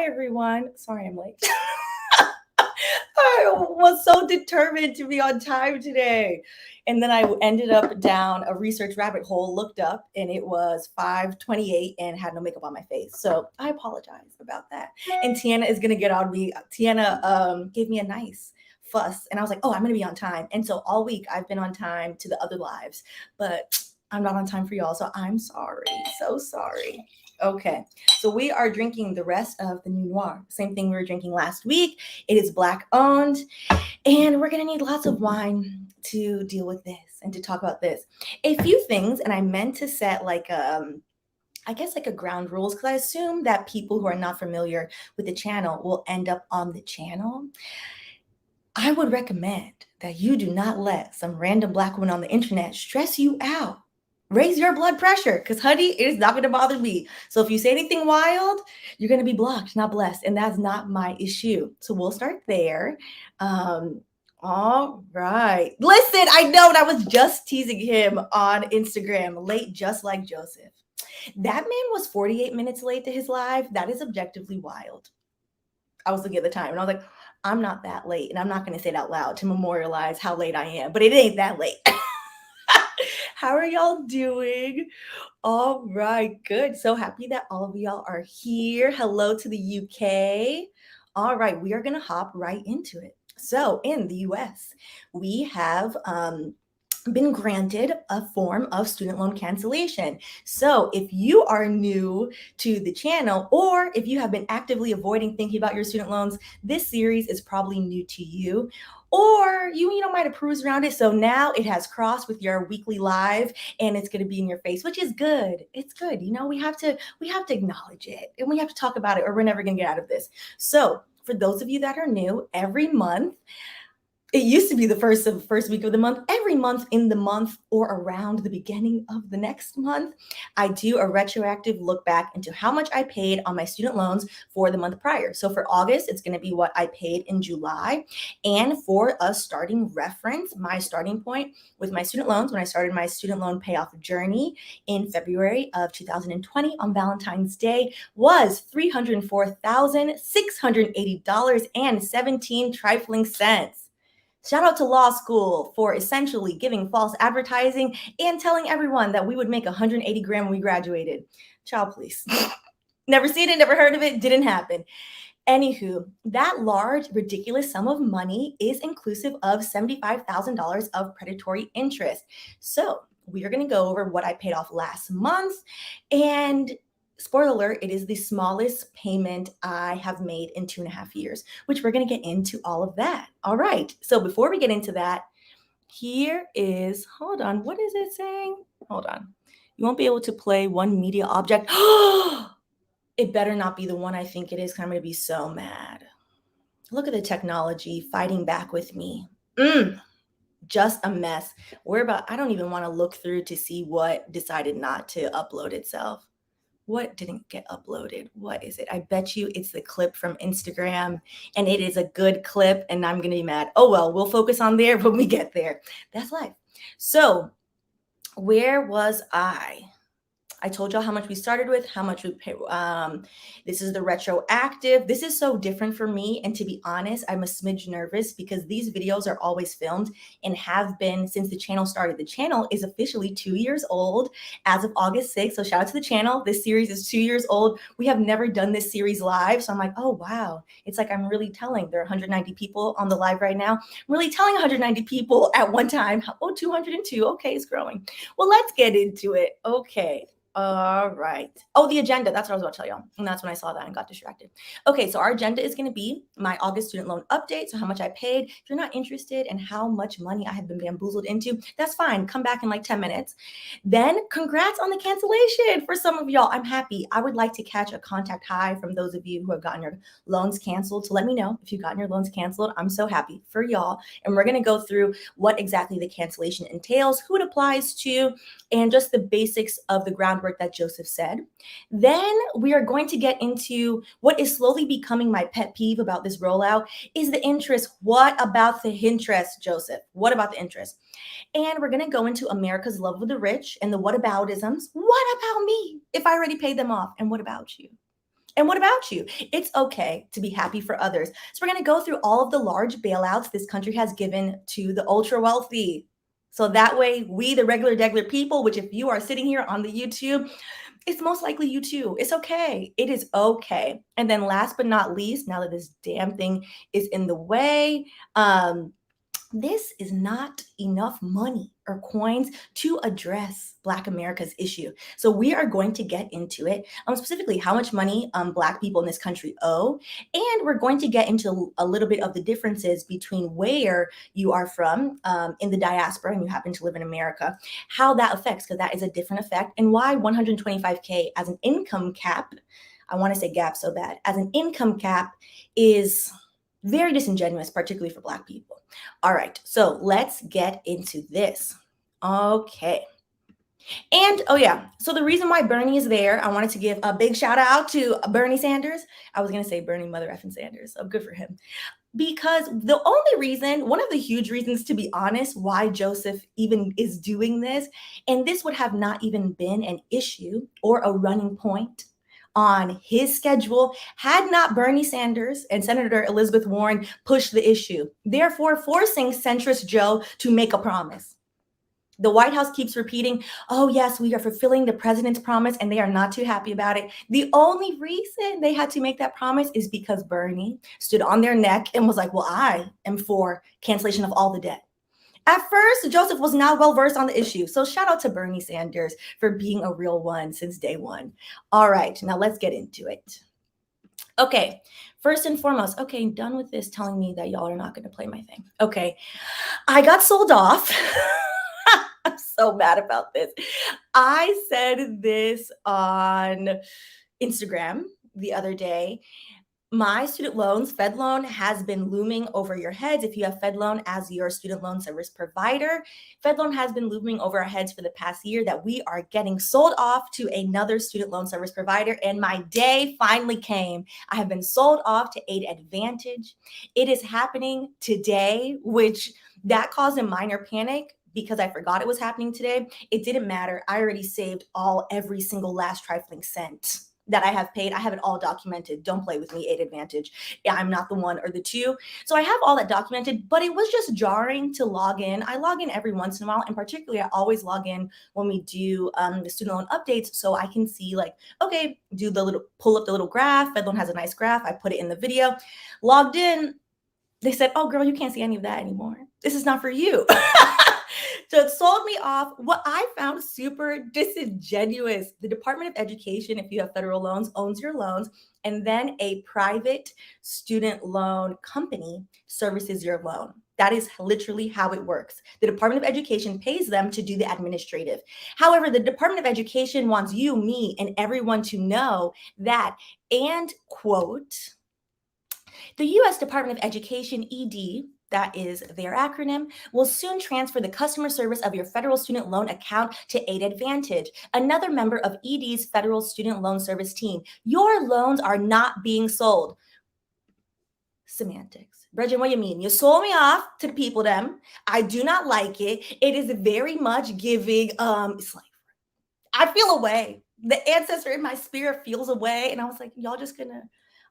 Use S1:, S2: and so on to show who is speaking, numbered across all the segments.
S1: everyone. Sorry I'm late. I was so determined to be on time today. And then I ended up down a research rabbit hole, looked up, and it was 5:28 and had no makeup on my face. So I apologize about that. And Tiana is gonna get on me. Tiana gave me a nice fuss, and I was like, oh, I'm gonna be on time. And so all week I've been on time to the other lives, but I'm not on time for y'all. So I'm sorry. So sorry. Okay, so we are drinking the rest of the New Noir. Same thing we were drinking last week. It is Black owned, and we're gonna need lots of wine to deal with this and to talk about this. A few things, and I meant to set like I guess like a ground rules because I assume that people who are not familiar with the channel will end up on the channel. I would recommend that you do not let some random Black woman on the internet stress you out. Raise your blood pressure because, honey, it is not going to bother me. So if you say anything wild, you're going to be blocked, not blessed. And that's not my issue. So we'll start there. All right. Listen, I know that I was just teasing him on Instagram, late just like Joseph. That man was 48 minutes late to his live. That is objectively wild. I was looking at the time and I was like, I'm not that late. And I'm not going to say it out loud to memorialize how late I am, but it ain't that late. How are y'all doing? All right, good. So happy that all of y'all are here. Hello to the UK. All right, we are going to hop right into it. So in the US, we have been granted a form of student loan cancellation. So if you are new to the channel, or if you have been actively avoiding thinking about your student loans, this series is probably new to you. Or you might have cruised around it. So now it has crossed with your weekly live and it's going to be in your face, which is good. It's good. We have to acknowledge it and we have to talk about it or we're never going to get out of this. So for those of you that are new, every month, it used to be the first week of the month. Every month in the month or around the beginning of the next month, I do a retroactive look back into how much I paid on my student loans for the month prior. So for August, it's going to be what I paid in July. And for a starting reference, my starting point with my student loans when I started my student loan payoff journey in February of 2020 on Valentine's Day was $304,680.17 trifling cents. Shout out to law school for essentially giving false advertising and telling everyone that we would make 180 grand when we graduated. Child, please. Never seen it, never heard of it, didn't happen. Anywho, that large, ridiculous sum of money is inclusive of $75,000 of predatory interest. So we are going to go over what I paid off last month. And spoiler alert, it is the smallest payment I have made in 2.5 years, which we're going to get into all of that. All right. So before we get into that, here is, hold on, what is it saying? Hold on. You won't be able to play one media object. It better not be the one I think it is, because I'm going to be so mad. Look at the technology fighting back with me. Just a mess. I don't even want to look through to see what decided not to upload itself. What didn't get uploaded? What is it? I bet you it's the clip from Instagram, and it is a good clip, and I'm going to be mad. Oh, well, we'll focus on there when we get there. That's life. So where was I? I told y'all how much we started with, how much we pay. This is the retroactive. This is so different for me. And to be honest, I'm a smidge nervous because these videos are always filmed and have been since the channel started. The channel is officially 2 years old as of August 6th. So shout out to the channel. This series is 2 years old. We have never done this series live. So I'm like, oh, wow. It's like I'm really telling. There are 190 people on the live right now. I'm really telling 190 people at one time. Oh, 202. Okay, it's growing. Well, let's get into it. Okay. All right. Oh, the agenda. That's what I was about to tell y'all. And that's when I saw that and got distracted. Okay, so our agenda is going to be my August student loan update. So how much I paid. If you're not interested in how much money I have been bamboozled into, that's fine. Come back in like 10 minutes. Then congrats on the cancellation for some of y'all. I'm happy. I would like to catch a contact high from those of you who have gotten your loans canceled. So let me know if you've gotten your loans canceled. I'm so happy for y'all. And we're going to go through what exactly the cancellation entails, who it applies to, and just the basics of the groundwork that Joseph said. Then we are going to get into what is slowly becoming my pet peeve about this rollout is the interest. What about the interest, Joseph? What about the interest? And we're going to go into America's love of the rich and the whataboutisms. What about me if I already paid them off? And what about you? And what about you? It's okay to be happy for others. So we're going to go through all of the large bailouts this country has given to the ultra wealthy. So that way, we, the regular people, which if you are sitting here on the YouTube, it's most likely you too. It's okay. It is okay. And then last but not least, now that this damn thing is in the way, this is not enough money or coins to address Black America's issue. So we are going to get into it, specifically how much money Black people in this country owe. And we're going to get into a little bit of the differences between where you are from in the diaspora and you happen to live in America, how that affects, because that is a different effect, and why 125K as an income cap, I want to say gap so bad, as an income cap is very disingenuous, particularly for Black people. All right, so let's get into this. Okay. And oh yeah, so the reason why Bernie is there, I wanted to give a big shout out to Bernie Sanders. I was going to say Bernie mother effing Sanders, so good for him. Because the only reason, one of the huge reasons, to be honest, why Joseph even is doing this, and this would have not even been an issue or a running point on his schedule had not Bernie Sanders and Senator Elizabeth Warren pushed the issue, therefore forcing centrist Joe to make a promise. The White House keeps repeating, oh, yes, we are fulfilling the president's promise, and they are not too happy about it. The only reason they had to make that promise is because Bernie stood on their neck and was like, well, I am for cancellation of all the debt. At first, Joseph was not well-versed on the issue. So shout out to Bernie Sanders for being a real one since day one. All right, now let's get into it. Okay, first and foremost, okay, done with this telling me that y'all are not going to play my thing. Okay, I got sold off. I'm so mad about this. I said this on Instagram the other day. My student loans, Fed loan, has been looming over your heads. If you have Fed loan as your student loan service provider, Fed loan has been looming over our heads for the past year that we are getting sold off to another student loan service provider. And my day finally came. I have been sold off to Aid Advantage. It is happening today, which that caused a minor panic because I forgot it was happening today. It didn't matter. I already saved every single last trifling cent that I have paid. I have it all documented. Don't play with me, Aid Advantage. Yeah, I'm not the one or the two. So I have all that documented, but it was just jarring to log in. I log in every once in a while, and particularly I always log in when we do the student loan updates so I can see like, okay, pull up the little graph. Fed loan has a nice graph. I put it in the video. Logged in. They said, oh, girl, you can't see any of that anymore. This is not for you. So it sold me off. What I found super disingenuous, the Department of Education, if you have federal loans, owns your loans, and then a private student loan company services your loan. That is literally how it works. The Department of Education pays them to do the administrative. However, the Department of Education wants you, me, and everyone to know that, and quote, the U.S. Department of Education, ED, that is their acronym, will soon transfer the customer service of your federal student loan account to Aid Advantage, another member of ED's federal student loan service team. Your loans are not being sold. Semantics. Bridget, what do you mean? You sold me off to the people them. I do not like it. It is very much giving slavery. I feel away. The ancestor in my spirit feels away. And I was like, y'all just gonna,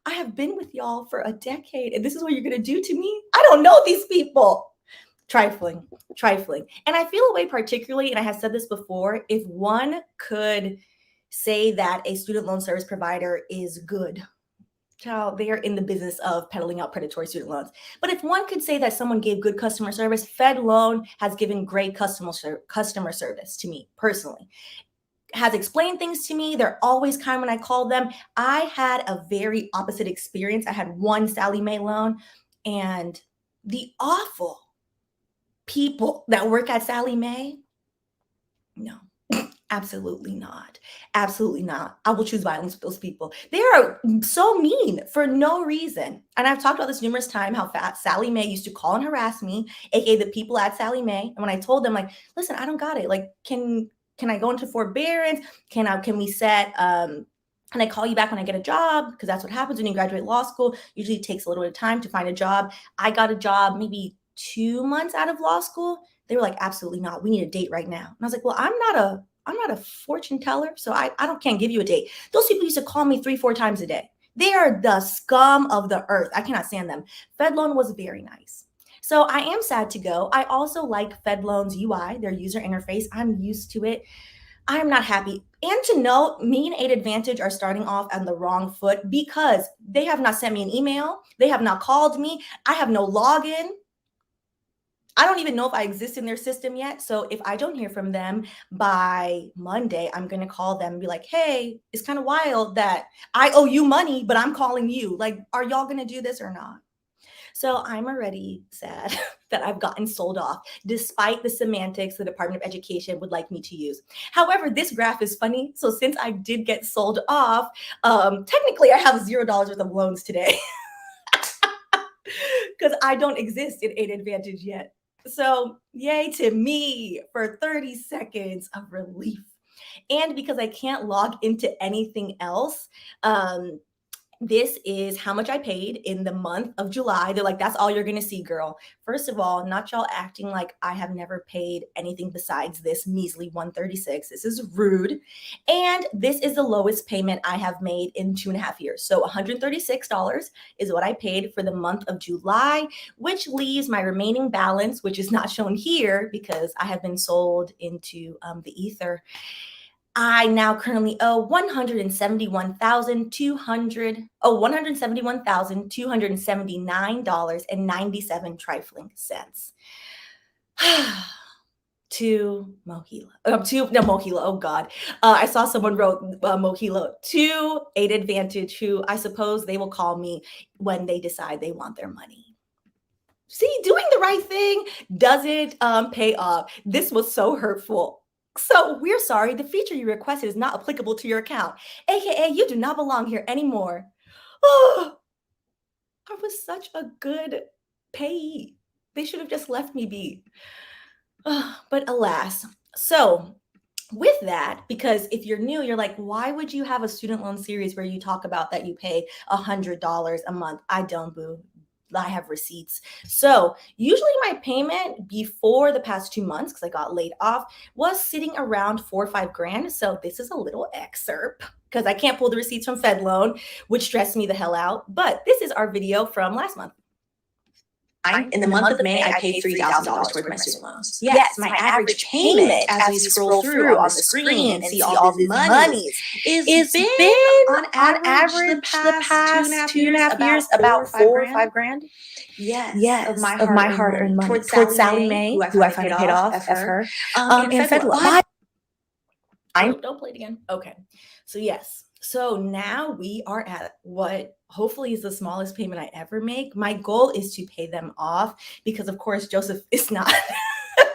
S1: I have been with y'all for a decade, and this is what you're going to do to me? I don't know these people. Trifling. And I feel a way particularly, and I have said this before, if one could say that a student loan service provider is good, child, they are in the business of peddling out predatory student loans. But if one could say that someone gave good customer service, Fed Loan has given great customer service to me personally. Has explained things to me. They're always kind when I call them. I had a very opposite experience. I had one Sallie Mae loan, and the awful people that work at Sallie Mae, no, absolutely not. Absolutely not. I will choose violence with those people. They are so mean for no reason. And I've talked about this numerous times, how Sallie Mae used to call and harass me, aka the people at Sallie Mae. And when I told them, like, listen, I don't got it. Like, can I go into forbearance? Can we set, can I call you back when I get a job? Because that's what happens when you graduate law school. Usually it takes a little bit of time to find a job. I got a job maybe 2 months out of law school. They were like, absolutely not. We need a date right now. And I was like, well, I'm I'm not a fortune teller, so I can't give you a date. Those people used to call me 3-4 times a day. They are the scum of the earth. I cannot stand them. FedLoan was very nice. So I am sad to go. I also like FedLoan's UI, their user interface. I'm used to it. I'm not happy. And to note, me and 8 Advantage are starting off on the wrong foot because they have not sent me an email. They have not called me. I have no login. I don't even know if I exist in their system yet. So if I don't hear from them by Monday, I'm going to call them and be like, hey, it's kind of wild that I owe you money, but I'm calling you. Like, are y'all going to do this or not? So I'm already sad that I've gotten sold off, despite the semantics the Department of Education would like me to use. However, this graph is funny. So since I did get sold off, technically I have $0 worth of loans today because I don't exist in 8 Advantage yet. So yay to me for 30 seconds of relief. And because I can't log into anything else, this is how much I paid in the month of July. They're like, that's all you're going to see, girl. First of all, not y'all acting like I have never paid anything besides this measly $136. This is rude. And this is the lowest payment I have made in 2.5 years. So $136 is what I paid for the month of July, which leaves my remaining balance, which is not shown here because I have been sold into the ether. I now currently owe $171,279.97 trifling cents to Mohila. Mohila. Oh God. I saw someone wrote Mohila to 8 Advantage, who I suppose they will call me when they decide they want their money. See, doing the right thing doesn't pay off. This was so hurtful. So we're sorry, the feature you requested is not applicable to your account, aka you do not belong here anymore. Oh, I was such a good payee. They should have just left me be. But alas. So with that, because if you're new, you're like, why would you have a student loan series where you talk about that you pay $100 a month? I don't, boo. I have receipts. So usually my payment before the past 2 months, because I got laid off, was sitting around $4 or $5 grand. So this is a little excerpt because I can't pull the receipts from FedLoan, which stressed me the hell out. But this is our video from last month.
S2: In the month of May, I paid $3,000 towards my student loans. Yes, my average payment, as we scroll through on the screen and see all these monies, is been on average the past 2.5 years about $4 or $5 grand. Yes, of my hard-earned money towards Sally Mae, who I finally paid off, F her, and FedLoan.
S1: Don't play it again. Okay, so yes. So now we are at what hopefully is the smallest payment I ever make. My goal is to pay them off because, of course, Joseph is not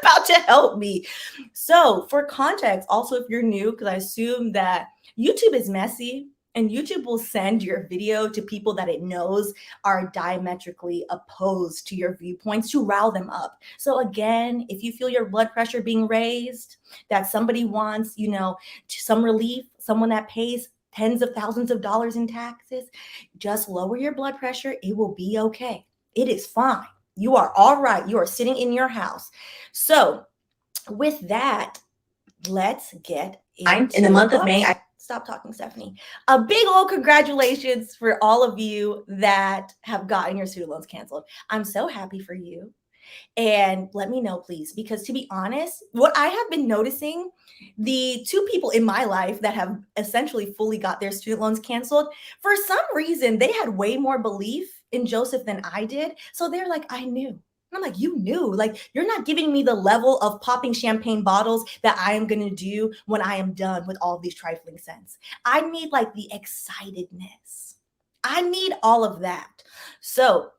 S1: about to help me. So for context, also, if you're new, because I assume that YouTube is messy and YouTube will send your video to people that it knows are diametrically opposed to your viewpoints to rile them up. So again, if you feel your blood pressure being raised, that somebody wants, some relief, someone that pays tens of thousands of dollars in taxes, just lower your blood pressure. It will be okay. It is fine. You are all right. You are sitting in your house. So with that, let's get into
S2: in the month of May.
S1: Stop talking, Stephanie. A big old congratulations for all of you that have gotten your student loans canceled. I'm so happy for you. And let me know, please, because to be honest, what I have been noticing, the 2 people in my life that have essentially fully got their student loans canceled, for some reason, they had way more belief in Joseph than I did. So they're like, I knew. And I'm like, you knew. Like, you're not giving me the level of popping champagne bottles that I am going to do when I am done with all of these trifling cents. I need like the excitedness. I need all of that. So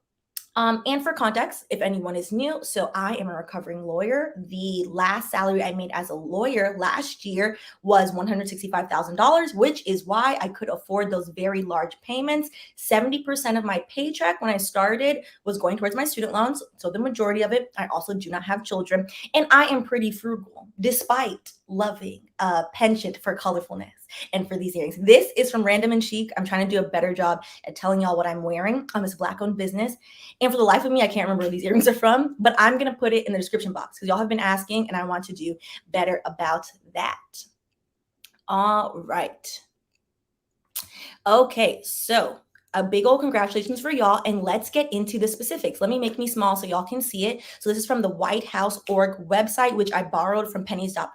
S1: and for context, if anyone is new, so I am a recovering lawyer. The last salary I made as a lawyer last year was $165,000, which is why I could afford those very large payments. 70% of my paycheck when I started was going towards my student loans. So the majority of it, I also do not have children. And I am pretty frugal, despite loving a penchant for colorfulness and for these earrings. This is from Random and Chic. I'm trying to do a better job at telling y'all what I'm wearing. It's a Black-owned business. And for the life of me, I can't remember where these earrings are from, but I'm going to put it in the description box because y'all have been asking and I want to do better about that. All right. Okay, so a big old congratulations for y'all, and let's get into the specifics. Let me make me small so y'all can see it. So this is from the White House org website, which I borrowed from Penny's Not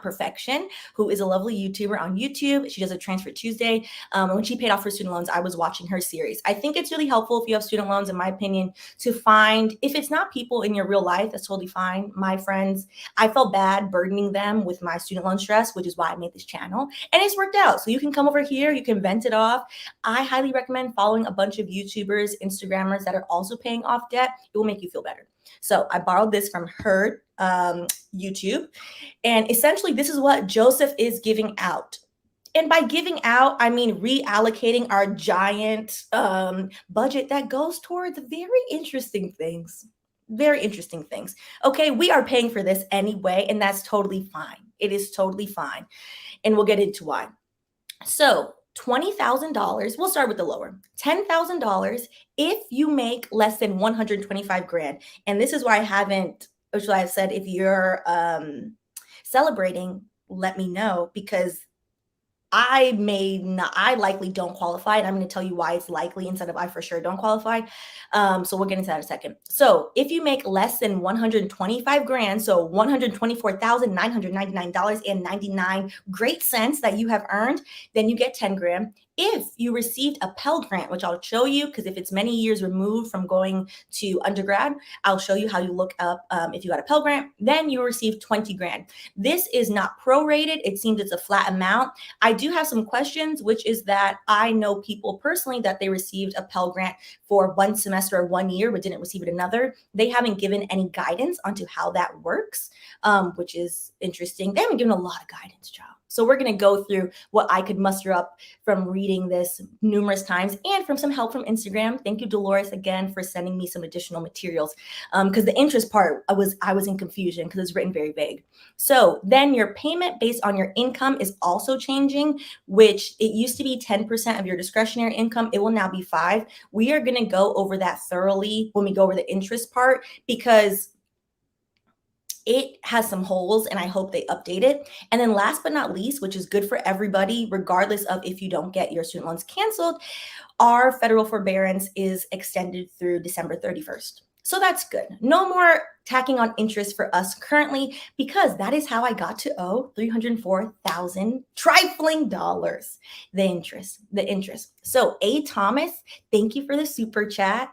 S1: Perfection, who is a lovely YouTuber on YouTube. She does a Transfer Tuesday. When she paid off her student loans, I was watching her series. I think it's really helpful if you have student loans, in my opinion, to find, if it's not people in your real life, that's totally fine. My friends, I felt bad burdening them with my student loan stress, which is why I made this channel, and it's worked out. So you can come over here, you can vent it off. I highly recommend following a bunch of YouTubers, Instagrammers that are also paying off debt. It will make you feel better. So I borrowed this from her YouTube. And essentially, this is what Joseph is giving out. And by giving out, I mean reallocating our giant budget that goes towards very interesting things. Very interesting things. Okay, we are paying for this anyway, and that's totally fine. It is totally fine. And we'll get into why. So $20,000, we'll start with the lower. $10,000 if you make less than 125 grand. And this is why I haven't, which is why I've said if you're celebrating, let me know, because I likely don't qualify, and I'm going to tell you why it's likely instead of I for sure don't qualify. So we'll get into that in a second. So if you make less than 125 grand, so $124,999.99 great cents that you have earned, then you get 10 grand. If you received a Pell Grant, which I'll show you, because if it's many years removed from going to undergrad, I'll show you how you look up if you got a Pell Grant, then you receive 20 grand. This is not prorated. It seems it's a flat amount. I do have some questions, which is that I know people personally that they received a Pell Grant for one semester or 1 year, but didn't receive it another. They haven't given any guidance onto how that works, which is interesting. They haven't given a lot of guidance, child. So we're going to go through what I could muster up from reading this numerous times and from some help from Instagram. Thank you, Dolores, again, for sending me some additional materials, because the interest part, I was in confusion because it's written very vague. So then your payment based on your income is also changing, which it used to be 10% of your discretionary income. It will now be 5%. We are going to go over that thoroughly when we go over the interest part, because it has some holes and I hope they update it. And then last but not least, which is good for everybody, regardless of if you don't get your student loans canceled, our federal forbearance is extended through December 31st. So that's good. No more tacking on interest for us currently, because that is how I got to owe $304,000 trifling dollars. The interest. So A. Thomas, thank you for the super chat.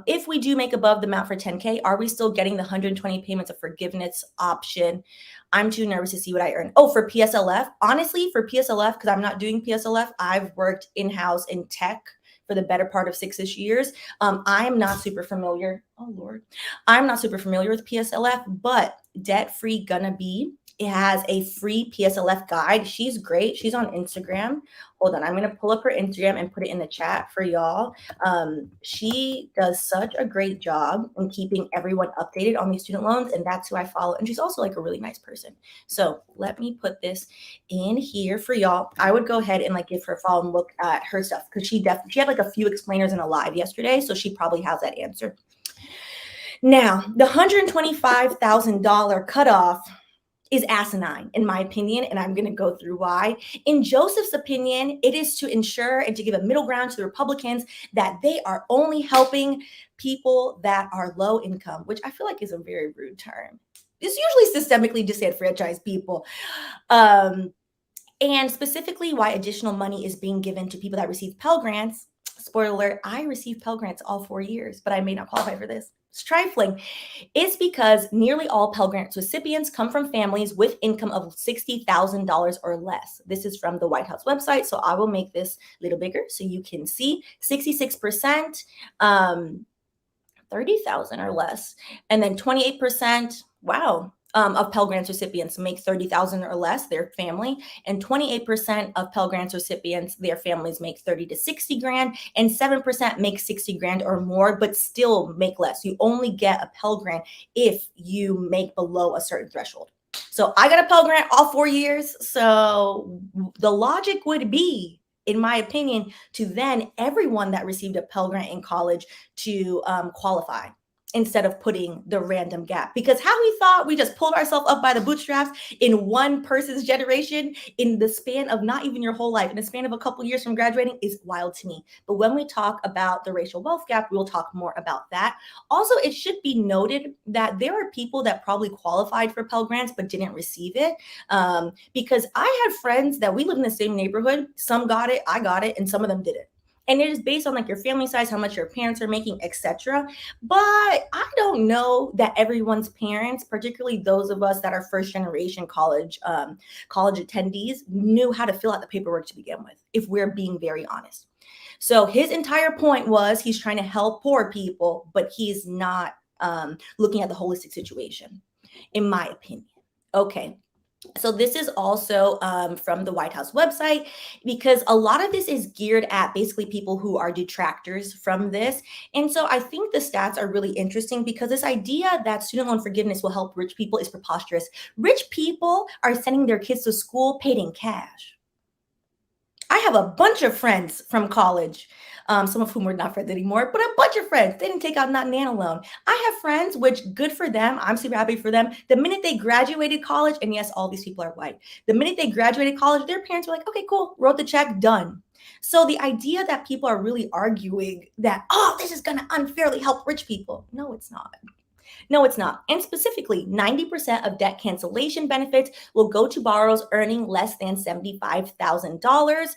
S1: If we do make above the amount for 10K, are we still getting the 120 payments of forgiveness option? I'm too nervous to see what I earn. Oh, for PSLF, honestly, for PSLF, because I'm not doing PSLF, I've worked in-house in tech for the better part of 6-ish years. I'm not super familiar. Oh, Lord. I'm not super familiar with PSLF, but Debt-Free Gonna Be, it has a free PSLF guide. She's great. She's on Instagram. Hold on. I'm going to pull up her Instagram and put it in the chat for y'all. She does such a great job in keeping everyone updated on these student loans, and that's who I follow. And she's also like a really nice person. So let me put this in here for y'all. I would go ahead and like give her a follow and look at her stuff, because she had like a few explainers in a live yesterday, so she probably has that answer. Now, the $125,000 cutoff is asinine, in my opinion, and I'm going to go through why. In Joseph's opinion, it is to ensure and to give a middle ground to the Republicans that they are only helping people that are low income, which I feel like is a very rude term. It's usually systemically disenfranchised people. And specifically why additional money is being given to people that receive Pell Grants. Spoiler alert, I received Pell Grants all 4 years, but I may not qualify for this. It's trifling. It's because nearly all Pell Grants recipients come from families with income of $60,000 or less. This is from the White House website, so I will make this a little bigger so you can see. 66%, 30,000 or less, and then 28%, wow, of Pell Grants recipients make 30,000 or less, their family, and 28% of Pell Grants recipients, their families make 30 to 60 grand, and 7% make 60 grand or more, but still make less. You only get a Pell Grant if you make below a certain threshold. So I got a Pell Grant all 4 years. So the logic would be, in my opinion, to then everyone that received a Pell Grant in college to qualify. instead of putting the random gap. Because how we thought we just pulled ourselves up by the bootstraps in one person's generation in the span of not even your whole life, in the span of a couple years from graduating, is wild to me. But when we talk about the racial wealth gap, we'll talk more about that. Also, it should be noted that there are people that probably qualified for Pell Grants but didn't receive it. Because I had friends that we live in the same neighborhood. Some got it, I got it, and some of them didn't. And it is based on like your family size, how much your parents are making, etc. But I don't know that everyone's parents, particularly those of us that are first generation college attendees, knew how to fill out the paperwork to begin with, if we're being very honest. So his entire point was he's trying to help poor people, but he's not looking at the holistic situation, in my opinion. Okay. So this is also from the White House website, because a lot of this is geared at basically people who are detractors from this. And so I think the stats are really interesting, because this idea that student loan forgiveness will help rich people is preposterous. Rich people are sending their kids to school paid in cash. I have a bunch of friends from college, some of whom are not friends anymore, but a bunch of friends. They didn't take out not nano loan. I have friends, which good for them. I'm super happy for them. The minute they graduated college, and yes, all these people are white. The minute they graduated college, their parents were like, okay, cool, wrote the check, done. So the idea that people are really arguing that, oh, this is going to unfairly help rich people. No, it's not. No, it's not. And specifically, 90% of debt cancellation benefits will go to borrowers earning less than $75,000.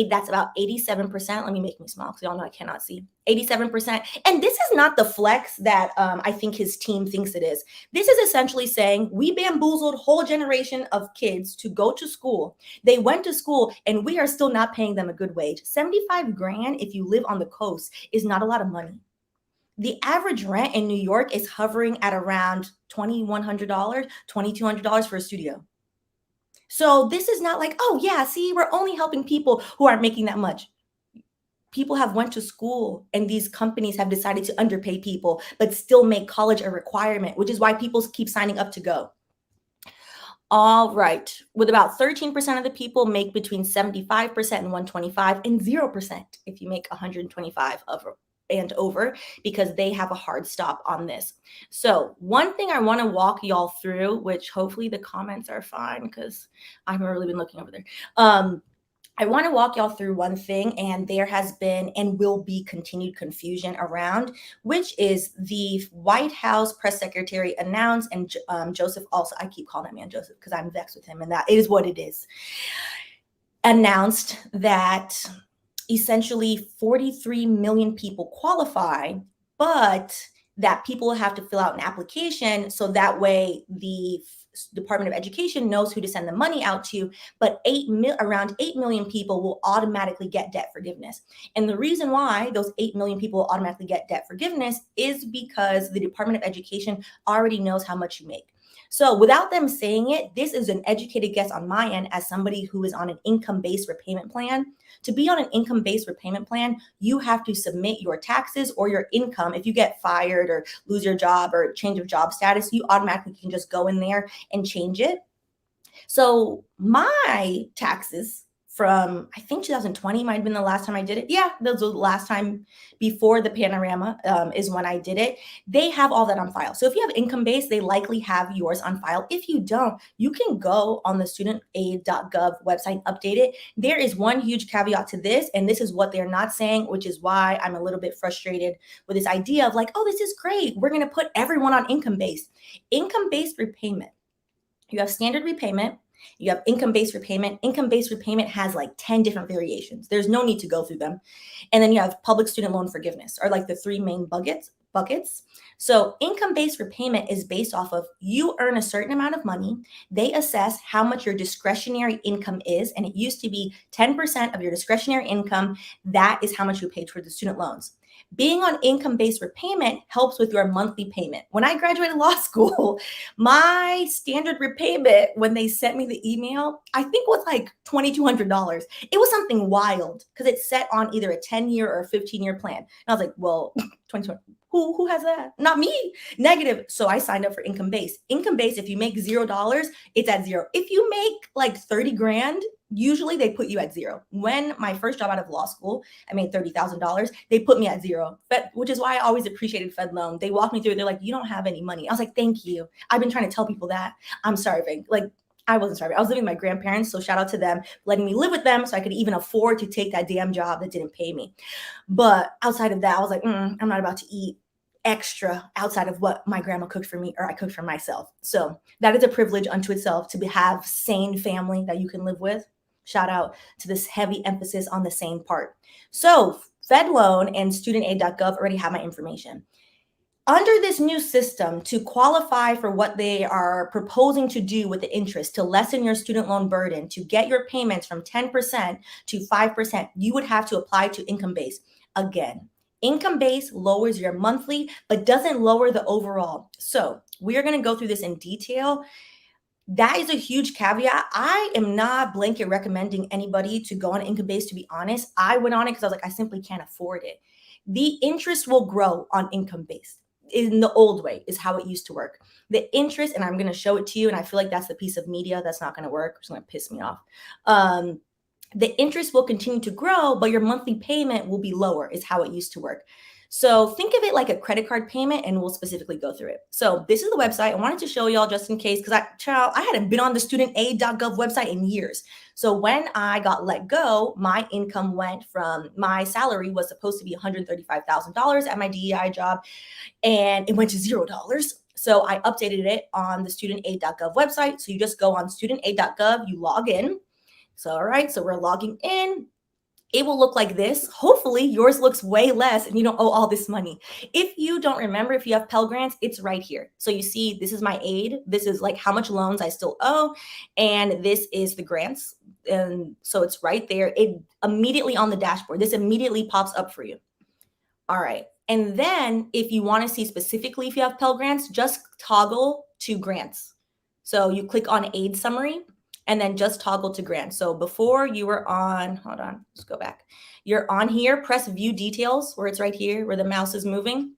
S1: That's about 87%. Let me make me small because y'all know I cannot see. 87%. And this is not the flex that I think his team thinks it is. This is essentially saying we bamboozled whole generation of kids to go to school. They went to school and we are still not paying them a good wage. 75 grand if you live on the coast is not a lot of money. The average rent in New York is hovering at around $2,100, $2,200 for a studio. So this is not like, oh yeah, see, we're only helping people who aren't making that much. People have went to school and these companies have decided to underpay people, but still make college a requirement, which is why people keep signing up to go. All right. With about 13% of the people make between 75% and 125, and 0% if you make 125 and over, because they have a hard stop on this. So one thing I want to walk y'all through, which hopefully the comments are fine because I haven't really been looking over there. I want to walk y'all through one thing, and there has been and will be continued confusion around, which is the White House press secretary announced, and Joseph also, I keep calling that man Joseph because I'm vexed with him, and that is what it is, announced that essentially 43 million people qualify, but that people have to fill out an application so that way the Department of Education knows who to send the money out to, but around 8 million people will automatically get debt forgiveness. And the reason why those 8 million people will automatically get debt forgiveness is because the Department of Education already knows how much you make. So without them saying it, this is an educated guess on my end as somebody who is on an income-based repayment plan. To be on an income-based repayment plan, you have to submit your taxes or your income. If you get fired or lose your job or change of job status, you automatically can just go in there and change it. So my taxes from, I think 2020 might have been the last time I did it. Yeah, that was the last time before the panorama is when I did it. They have all that on file. So if you have income based, they likely have yours on file. If you don't, you can go on the studentaid.gov website, update it. There is one huge caveat to this, and this is what they're not saying, which is why I'm a little bit frustrated with this idea of like, oh, this is great. We're going to put everyone on income based. Income-based repayment. You have standard repayment. You have income-based repayment. Income-based repayment has like 10 different variations. There's no need to go through them. And then you have public student loan forgiveness, are like the three main buckets. So income-based repayment is based off of you earn a certain amount of money. They assess how much your discretionary income is. And it used to be 10% of your discretionary income. That is how much you paid for the student loans. Being on income-based repayment helps with your monthly payment. When I graduated law school, my standard repayment, when they sent me the email, I think was like $2,200. It was something wild because it's set on either a 10-year or a 15-year plan. And I was like, well, 2020, who has that? Not me. Negative. So I signed up for income-based. Income-based, if you make $0, it's at zero. If you make like 30 grand, Usually they put you at zero. When my first job out of law school, I made $30,000. They put me at zero, which is why I always appreciated Fed Loan. They walked me through. They're like, you don't have any money. I was like, thank you. I've been trying to tell people that I'm starving. Like, I wasn't starving. I was living with my grandparents. So shout out to them, letting me live with them so I could even afford to take that damn job that didn't pay me. But outside of that, I was like, I'm not about to eat extra outside of what my grandma cooked for me or I cooked for myself. So that is a privilege unto itself to have sane family that you can live with. Shout out to this heavy emphasis on the same part. So Fed Loan and studentaid.gov already have my information. Under this new system, to qualify for what they are proposing to do with the interest, to lessen your student loan burden, to get your payments from 10% to 5%, you would have to apply to income base. Again, income base lowers your monthly, but doesn't lower the overall. So we are going to go through this in detail. That is a huge caveat. I am not blanket recommending anybody to go on income base, to be honest. I went on it because I was like, I simply can't afford it. The interest will grow on income based. In the old way is how it used to work. The interest, and I'm going to show it to you, and I feel like that's the piece of media that's not going to work. It's going to piss me off. The interest will continue to grow, but your monthly payment will be lower is how it used to work. So think of it like a credit card payment, and we'll specifically go through it. So this is the website. I wanted to show y'all just in case, because I hadn't been on the studentaid.gov website in years. So when I got let go, my income went from, my salary was supposed to be $135,000 at my DEI job, and it went to $0. So I updated it on the studentaid.gov website. So you just go on studentaid.gov, you log in. So, all right, so we're logging in. It will look like this. Hopefully yours looks way less and you don't owe all this money. If you don't remember, if you have Pell Grants, it's right here. So you see, this is my aid. This is like how much loans I still owe. And this is the grants. And so it's right there. It immediately on the dashboard. This immediately pops up for you. All right. And then if you want to see specifically if you have Pell Grants, just toggle to grants. So you click on aid summary and then just toggle to grants. So before you were on, hold on, let's go back. You're on here, press view details where it's right here where the mouse is moving.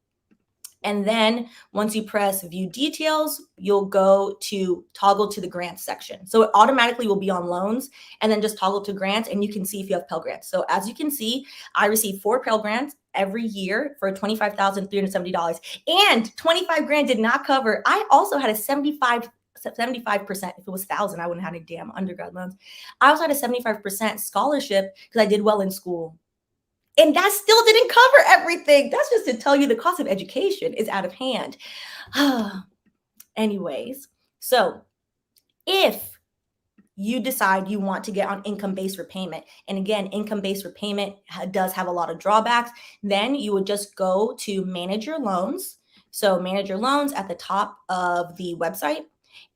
S1: And then once you press view details, you'll go to toggle to the grants section. So it automatically will be on loans and then just toggle to grants and you can see if you have Pell Grants. So as you can see, I receive 4 Pell Grants every year for $25,370 and 25 grand did not cover. I also had a 75%. If it was 1,000, I wouldn't have any damn undergrad loans. I also had a 75% scholarship because I did well in school. And that still didn't cover everything. That's just to tell you the cost of education is out of hand. Anyways, so if you decide you want to get on income-based repayment, and again, income-based repayment does have a lot of drawbacks, then you would just go to manage your loans. So manage your loans at the top of the website.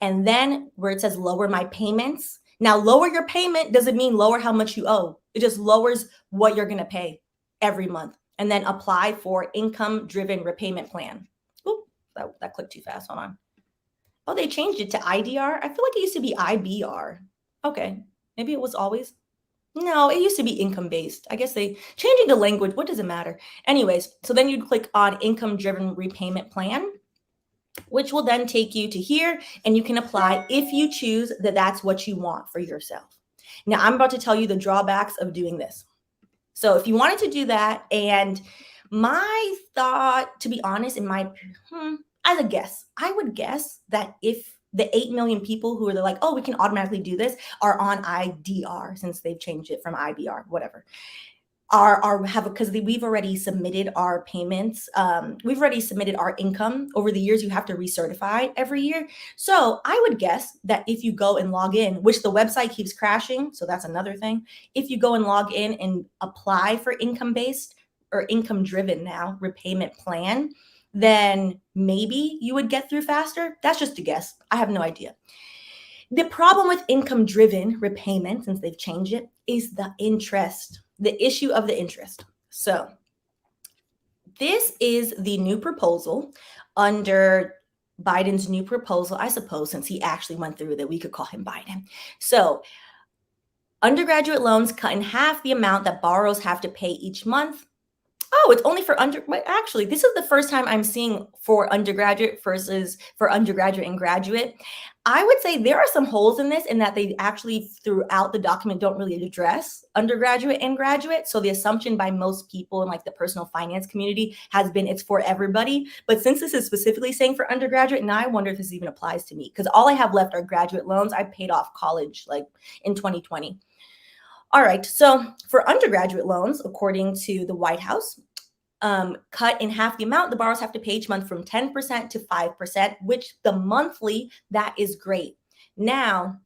S1: And then where it says lower my payments. Now, lower your payment doesn't mean lower how much you owe. It just lowers what you're going to pay every month. And then apply for income-driven repayment plan. Oop, that clicked too fast. Hold on. Oh, they changed it to IDR. I feel like it used to be IBR. Okay, maybe it was always. No, it used to be income-based. I guess they changing the language. What does it matter? Anyways, so then you'd click on income-driven repayment plan, which will then take you to here and you can apply if you choose that that's what you want for yourself. Now, I'm about to tell you the drawbacks of doing this. So if you wanted to do that, and my thought, to be honest, as a guess, I would guess that if the 8 million people who are like, oh, we can automatically do this are on IDR since they've changed it from IBR, whatever. Because we've already submitted our payments. We've already submitted our income. Over the years, you have to recertify every year. So I would guess that if you go and log in, which the website keeps crashing, so that's another thing. If you go and log in and apply for income-based or income-driven now repayment plan, then maybe you would get through faster. That's just a guess. I have no idea. The problem with income-driven repayment, since they've changed it, is the interest. The issue of the interest. So this is the new proposal under Biden's new proposal, I suppose, since he actually went through that, we could call him Biden. So undergraduate loans cut in half the amount that borrowers have to pay each month. Oh, it's only for actually, this is the first time I'm seeing for undergraduate versus for undergraduate and graduate. I would say there are some holes in this in that they actually throughout the document don't really address undergraduate and graduate. So the assumption by most people in like the personal finance community has been it's for everybody. But since this is specifically saying for undergraduate, now I wonder if this even applies to me because all I have left are graduate loans. I paid off college like in 2020. All right, so for undergraduate loans, according to the White House, cut in half the amount the borrowers have to pay each month from 10% to 5%, which the monthly, that is great. Now,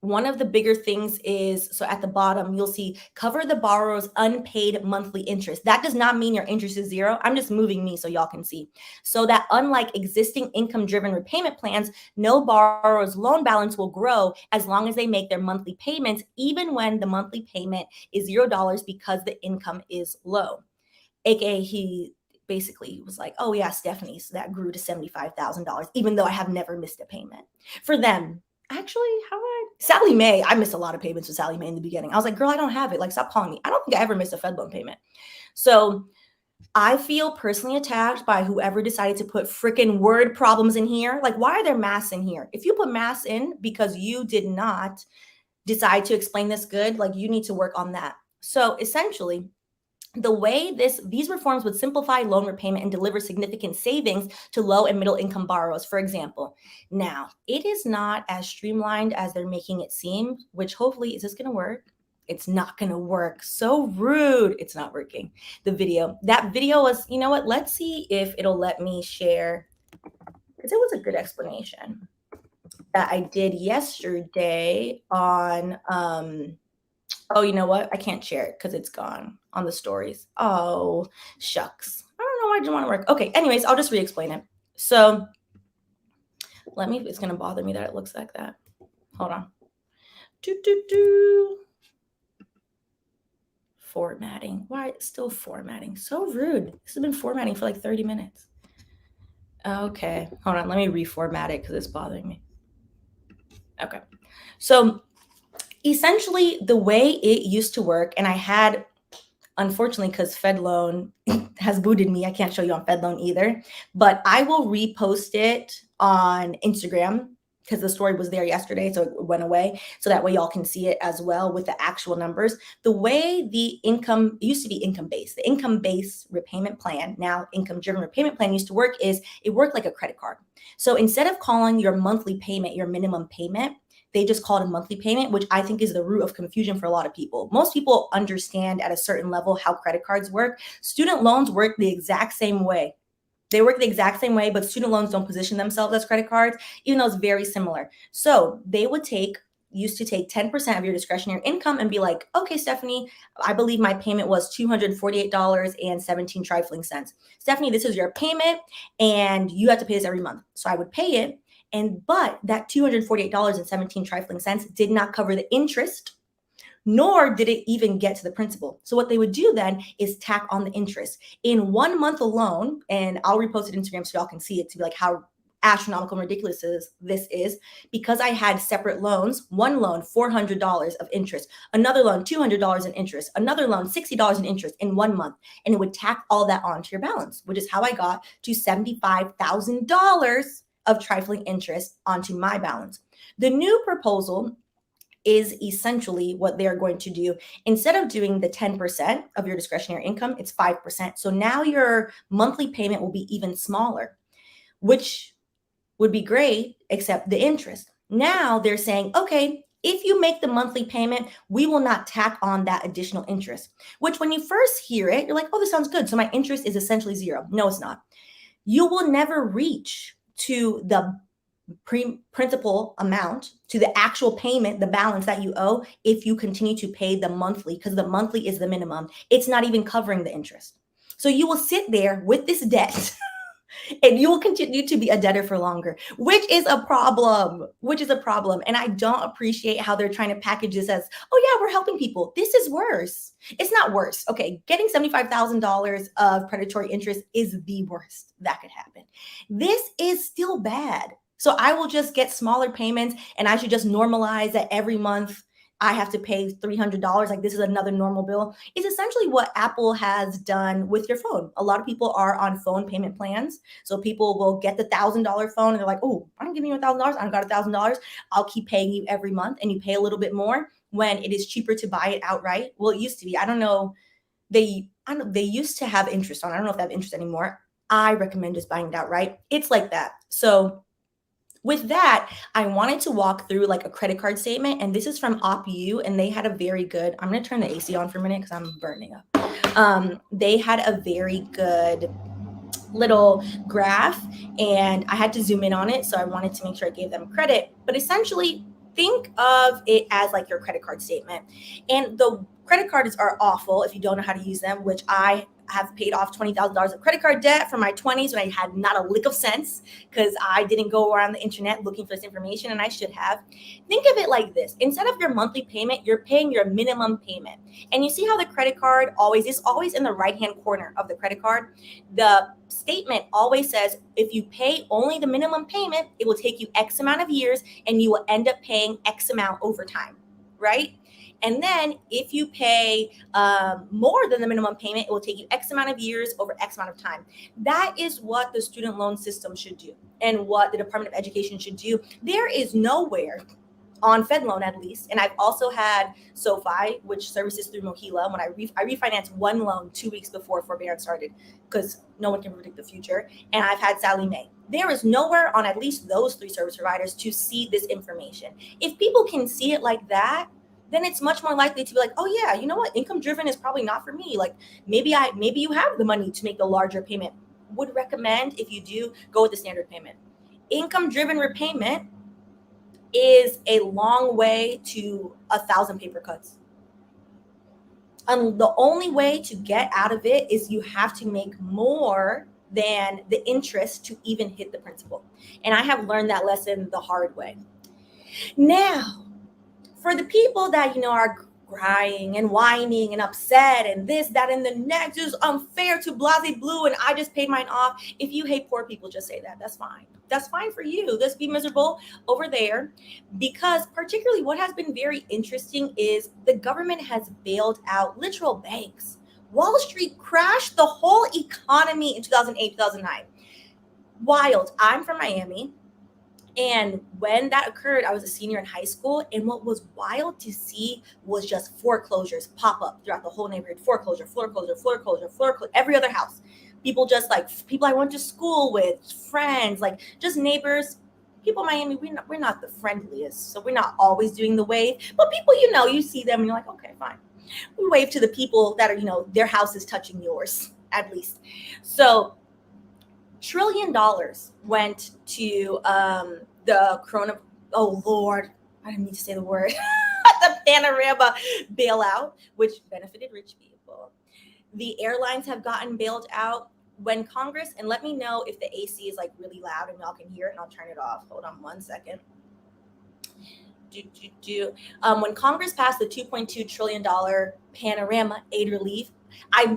S1: one of the bigger things is, so at the bottom, you'll see cover the borrower's unpaid monthly interest. That does not mean your interest is zero. I'm just moving me so y'all can see. So that unlike existing income-driven repayment plans, no borrower's loan balance will grow as long as they make their monthly payments, even when the monthly payment is $0 because the income is low. AKA he basically was like, oh yeah, Stephanie, so that grew to $75,000, even though I have never missed a payment. For them, actually, Sally Mae, I missed a lot of payments with Sally Mae in the beginning. I was like, girl, I don't have it. Like, stop calling me. I don't think I ever missed a Fed loan payment. So I feel personally attacked by whoever decided to put freaking word problems in here. Like, why are there maths in here? If you put maths in because you did not decide to explain this good, like you need to work on that. So essentially, the way these reforms would simplify loan repayment and deliver significant savings to low and middle income borrowers, for example. Now, it is not as streamlined as they're making it seem, which hopefully, is this going to work? It's not going to work. So rude. It's not working. That video was, you know what? Let's see if it'll let me share, because it was a good explanation that I did yesterday on, oh, you know what? I can't share it because it's gone on the stories. Oh, shucks. I don't know why it didn't want to work. Okay, anyways, I'll just re-explain it. So it's going to bother me that it looks like that. Hold on. Formatting. Why it's still formatting? So rude. This has been formatting for like 30 minutes. Okay, hold on. Let me reformat it because it's bothering me. Okay, so essentially the way it used to work, and I had, unfortunately, because Fed Loan has booted me, I can't show you on Fed Loan either, but I will repost it on Instagram because the story was there yesterday, so it went away. So that way y'all can see it as well with the actual numbers. The way the income, it used to be income-based. The income-based repayment plan, now income-driven repayment plan used to work is, it worked like a credit card. So instead of calling your monthly payment your minimum payment, they just call it a monthly payment, which I think is the root of confusion for a lot of people. Most people understand at a certain level how credit cards work. Student loans work the exact same way. They work the exact same way, but student loans don't position themselves as credit cards, even though it's very similar. So they used to take 10% of your discretionary income and be like, okay, Stephanie, I believe my payment was $248.17 trifling cents. Stephanie, this is your payment and you have to pay this every month. So I would pay it. But that $248.17 trifling cents did not cover the interest, nor did it even get to the principal. So what they would do then is tack on the interest. In 1 month alone, and I'll repost it on Instagram so y'all can see it to be like how astronomical and ridiculous this is, because I had separate loans. One loan, $400 of interest, another loan, $200 in interest, another loan, $60 in interest in 1 month. And it would tack all that onto your balance, which is how I got to $75,000 of trifling interest onto my balance. The new proposal is essentially what they're going to do. Instead of doing the 10% of your discretionary income, it's 5%. So now your monthly payment will be even smaller, which would be great, except the interest. Now they're saying, okay, if you make the monthly payment, we will not tack on that additional interest, which when you first hear it, you're like, oh, this sounds good. So my interest is essentially zero. No, it's not. You will never reach to the principal amount, to the actual payment, the balance that you owe, if you continue to pay the monthly, because the monthly is the minimum. It's not even covering the interest. So you will sit there with this debt and you will continue to be a debtor for longer, which is a problem, And I don't appreciate how they're trying to package this as, oh yeah, we're helping people. This is worse. It's not worse. Okay, getting $75,000 of predatory interest is the worst that could happen. This is still bad. So I will just get smaller payments and I should just normalize that every month I have to pay $300, like this is another normal bill, is essentially what Apple has done with your phone. A lot of people are on phone payment plans. So people will get the $1,000 phone and they're like, oh, I'm giving you $1,000. I got $1,000. I'll keep paying you every month, and you pay a little bit more when it is cheaper to buy it outright. Well, it used to be. I don't know. They used to have interest on it. I don't know if they have interest anymore. I recommend just buying it outright. It's like that. So with that, I wanted to walk through like a credit card statement, and this is from OpU, and they had a very good, I'm going to turn the AC on for a minute because I'm burning up. They had a very good little graph, and I had to zoom in on it, so I wanted to make sure I gave them credit. But essentially, think of it as like your credit card statement. And the credit cards are awful if you don't know how to use them, which I have paid off $20,000 of credit card debt from my 20s when I had not a lick of sense because I didn't go around the internet looking for this information, and I should have. Think of it like this. Instead of your monthly payment, you're paying your minimum payment. And you see how the credit card is always in the right-hand corner of the credit card. The statement always says, if you pay only the minimum payment, it will take you X amount of years and you will end up paying X amount over time, right? And then if you pay more than the minimum payment, it will take you X amount of years over X amount of time. That is what the student loan system should do and what the Department of Education should do. There is nowhere on FedLoan at least, and I've also had SoFi, which services through Mohila, when I refinanced one loan 2 weeks before forbearance started because no one can predict the future, and I've had Sallie Mae. There is nowhere on at least those three service providers to see this information. If people can see it like that, then it's much more likely to be like, oh yeah, you know what? Income driven is probably not for me. Like maybe you have the money to make a larger payment. Would recommend, if you do, go with the standard payment. Income driven repayment is a long way to 1,000 paper cuts. The only way to get out of it is you have to make more than the interest to even hit the principal. And I have learned that lesson the hard way. Now, for the people that, are crying and whining and upset and this, that, and the next is unfair to Blase Blue and I just paid mine off. If you hate poor people, just say that. That's fine. That's fine for you. Let's be miserable over there, because particularly what has been very interesting is the government has bailed out literal banks. Wall Street crashed the whole economy in 2008, 2009. Wild. I'm from Miami. And when that occurred, I was a senior in high school. And what was wild to see was just foreclosures pop up throughout the whole neighborhood. Foreclosure, every other house. People just like people I went to school with, friends, like just neighbors. People in Miami, we're not the friendliest. So we're not always doing the wave. But people, you see them and you're like, okay, fine. We wave to the people that are, their house is touching yours, at least. So $1 trillion went to the corona. Oh Lord, I didn't mean to say the word. The Panorama bailout, which benefited rich people. The airlines have gotten bailed out. When Congress, and let me know if the AC is like really loud and y'all can hear it, and I'll turn it off. Hold on 1 second. When Congress passed the $2.2 trillion Panorama aid relief, I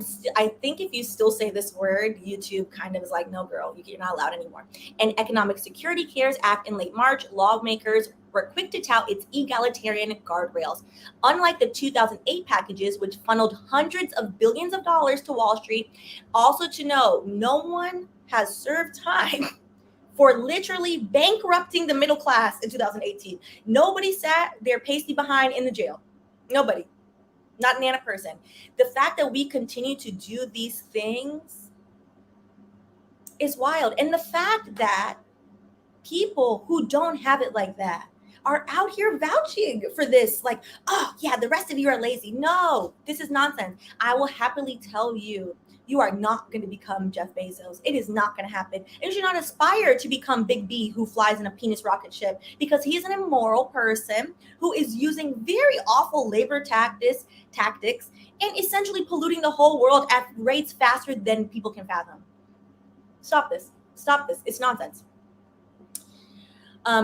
S1: think if you still say this word, YouTube kind of is like, no, girl, you're not allowed anymore. And Economic Security CARES Act in late March, lawmakers were quick to tout its egalitarian guardrails. Unlike the 2008 packages, which funneled hundreds of billions of dollars to Wall Street, also to know, no one has served time for literally bankrupting the middle class in 2018. Nobody sat their pasty behind in the jail. Nobody. Not Nana person. The fact that we continue to do these things is wild. And the fact that people who don't have it like that are out here vouching for this, like, oh yeah, the rest of you are lazy. No, this is nonsense. I will happily tell you, you are not going to become Jeff Bezos. It is not going to happen. And you should not aspire to become Big B, who flies in a penis rocket ship, because he's an immoral person who is using very awful labor tactics and essentially polluting the whole world at rates faster than people can fathom. Stop this. It's nonsense.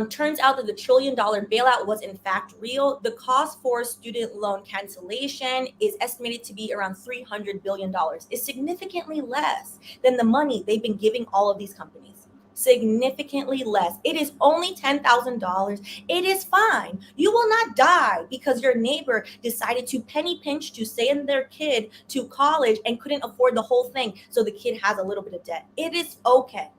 S1: Turns out that the $1 trillion bailout was in fact real. The cost for student loan cancellation is estimated to be around $300 billion. It's significantly less than the money they've been giving all of these companies. significantly less. It is only $10,000. It is fine. You will not die because your neighbor decided to penny pinch to send their kid to college and couldn't afford the whole thing, so the kid has a little bit of debt. It is okay.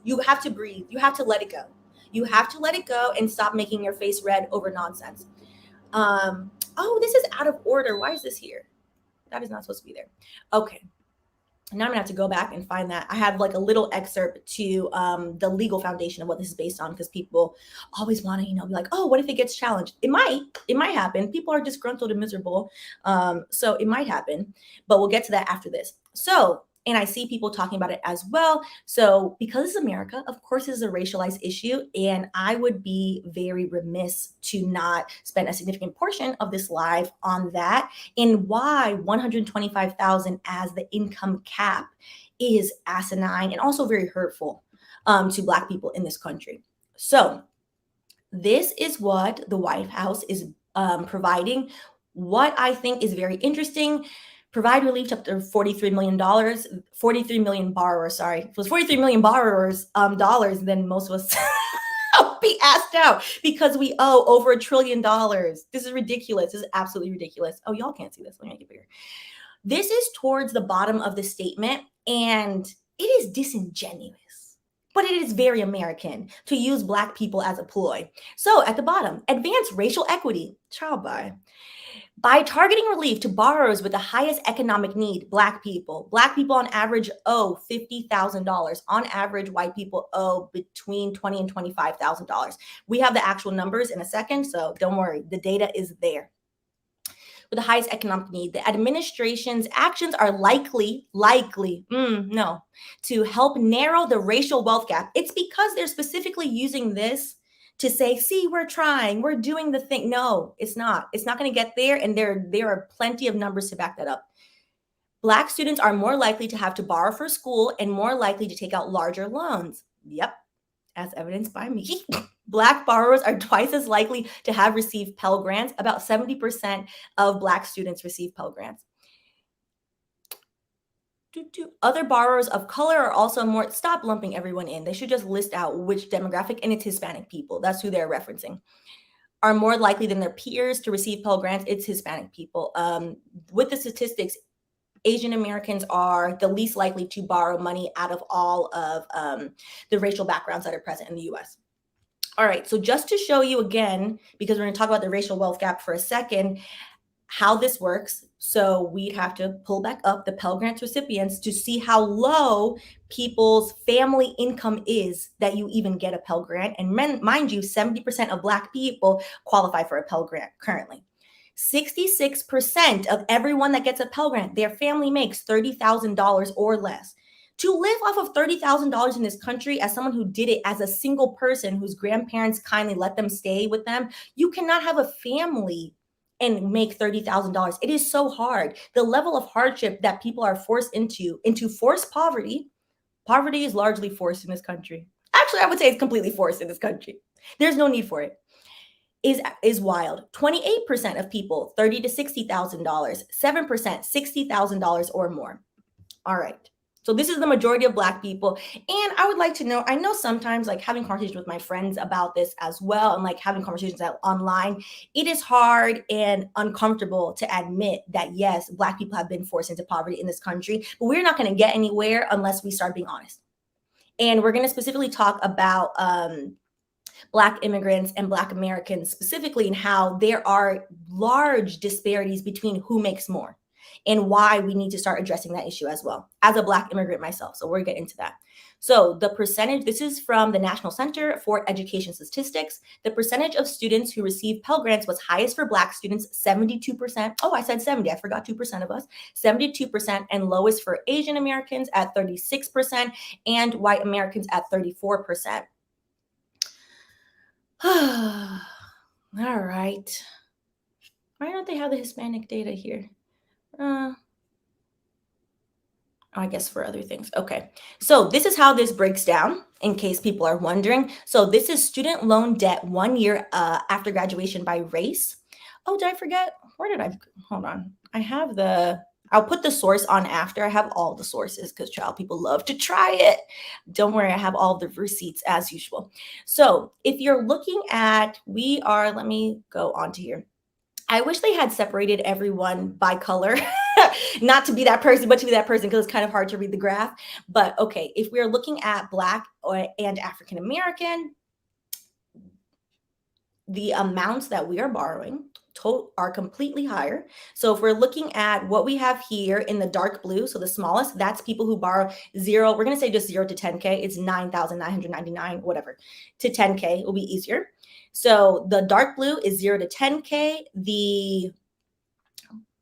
S1: You have to breathe. You have to let it go. You have to let it go and stop making your face red over nonsense. Oh, this is out of order. Why is this here? That is not supposed to be there. Okay. Now I'm gonna have to go back and find that. I have like a little excerpt to the legal foundation of what this is based on, because people always want to, be like, oh, what if it gets challenged? It might happen. People are disgruntled and miserable. So it might happen, but we'll get to that after this. So, and I see people talking about it as well. So because it's America, of course, it's a racialized issue. And I would be very remiss to not spend a significant portion of this live on that, and why 125,000 as the income cap is asinine and also very hurtful to Black people in this country. So this is what the White House is providing. What I think is very interesting: provide relief to up to $43 million, 43 million borrowers, sorry. If it was 43 million borrowers dollars, then most of us be asked out, because we owe over $1 trillion. This is ridiculous. This is absolutely ridiculous. Oh, y'all can't see this. Let me make it bigger. This is towards the bottom of the statement, and it is disingenuous, but it is very American to use Black people as a ploy. So at the bottom, advance racial equity, child by targeting relief to borrowers with the highest economic need, Black people. Black people on average owe $50,000. On average, white people owe between $20,000 and $25,000. We have the actual numbers in a second, so don't worry, the data is there. With the highest economic need, the administration's actions are likely to help narrow the racial wealth gap. It's because they're specifically using this to say, see, we're trying, we're doing the thing. No, it's not. It's not going to get there. And there are plenty of numbers to back that up. Black students are more likely to have to borrow for school and more likely to take out larger loans. Yep, as evidenced by me. Black borrowers are twice as likely to have received Pell Grants. About 70% of Black students receive Pell Grants. Other borrowers of color are also more, stop lumping everyone in. They should just list out which demographic, and it's Hispanic people. That's who they're referencing. Are more likely than their peers to receive Pell Grants. It's Hispanic people. With the statistics, Asian Americans are the least likely to borrow money out of all of the racial backgrounds that are present in the US. All right, so just to show you again, because we're going to talk about the racial wealth gap for a second, how this works. So we'd have to pull back up the Pell Grants recipients to see how low people's family income is that you even get a Pell Grant. And mind you, 70% of Black people qualify for a Pell Grant currently. 66% of everyone that gets a Pell Grant, their family makes $30,000 or less. To live off of $30,000 in this country, as someone who did it as a single person whose grandparents kindly let them stay with them, you cannot have a family and make $30,000. It is so hard. The level of hardship that people are forced into forced poverty. Poverty is largely forced in this country. Actually, I would say it's completely forced in this country. There's no need for it. Is wild. 28% of people, $30,000 to $60,000. 7%, $60,000 or more. All right. So this is the majority of Black people. And I would like to know, I know sometimes like having conversations with my friends about this as well, and like having conversations online, it is hard and uncomfortable to admit that, yes, Black people have been forced into poverty in this country, but we're not going to get anywhere unless we start being honest. And we're going to specifically talk about Black immigrants and Black Americans specifically, and how there are large disparities between who makes more, and why we need to start addressing that issue as well, as a Black immigrant myself. So we'll get into that. So the percentage, this is from the National Center for Education Statistics. The percentage of students who received Pell Grants was highest for Black students, 72%. Oh, I said 70, I forgot 2% of us, 72%, and lowest for Asian Americans at 36% and white Americans at 34%. All right. Why don't they have the Hispanic data here? I guess for other things. Okay. So this is how this breaks down, in case people are wondering. So this is student loan debt 1 year after graduation by race. Oh, did I forget? Where did I? Hold on. I have the I'll put the source on after. I have all the sources because child people love to try it. Don't worry, I have all the receipts as usual. So if you're looking at, let me go on to here. I wish they had separated everyone by color, not to be that person, but to be that person, because it's kind of hard to read the graph. But okay, if we're looking at Black and African American, the amounts that we are borrowing are completely higher. So if we're looking at what we have here in the dark blue, so the smallest, that's people who borrow zero. We're going to say just 0 to 10K. It's 9,999, whatever. To 10K will be easier. So the dark blue is 0 to 10K. The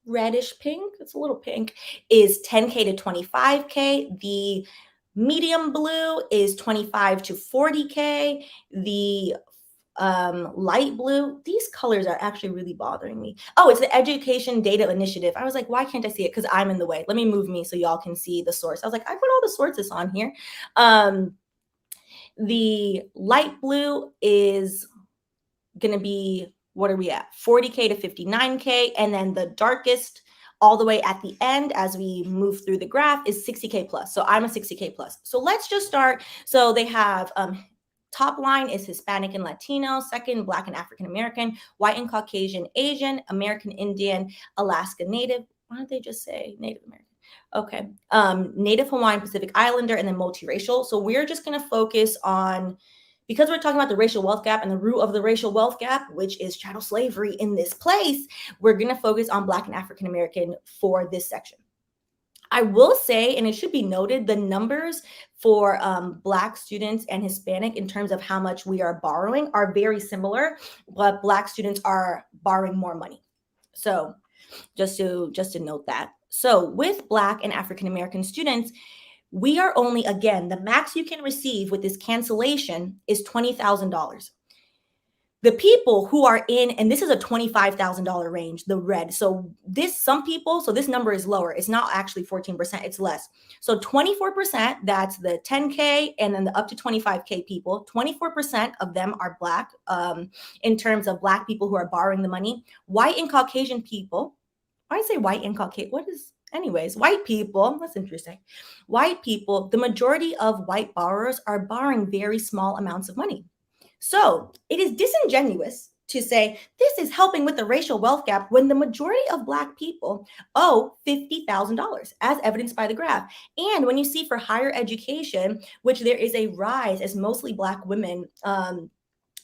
S1: reddish pink, it's a little pink, is 10K to 25K. The medium blue is 25 to 40K. The light blue, these colors are actually really bothering me. Oh, it's the Education Data Initiative. I was like, why can't I see it? Because I'm in the way. Let me move me so y'all can see the source. I was like, I put all the sources on here. The light blue is going to be, what are we at? 40K to 59K. And then the darkest all the way at the end as we move through the graph is 60K plus. So I'm a 60K plus. So let's just start. So they have top line is Hispanic and Latino, second, Black and African American, white and Caucasian, Asian, American Indian, Alaska Native. Why don't they just say Native American? Okay. Native Hawaiian Pacific Islander, and then multiracial. So we're just going to focus on, because we're talking about the racial wealth gap and the root of the racial wealth gap, which is chattel slavery in this place, we're going to focus on Black and African American for this section. I will say, and it should be noted, the numbers for Black students and Hispanic in terms of how much we are borrowing are very similar, but Black students are borrowing more money. So just to note that. So with Black and African American students, we are only, again, the max you can receive with this cancellation is $20,000. The people who are in, and this is a $25,000 range, the red. So this number is lower. It's not actually 14%, it's less. So 24%, that's the 10K, and then the up to 25K people, 24% of them are Black, in terms of Black people who are borrowing the money. White and Caucasian people, I say white and Caucasian, white people, that's interesting. White people, the majority of white borrowers are borrowing very small amounts of money. So it is disingenuous to say this is helping with the racial wealth gap when the majority of Black people owe $50,000, as evidenced by the graph. And when you see for higher education, which there is a rise as mostly Black women,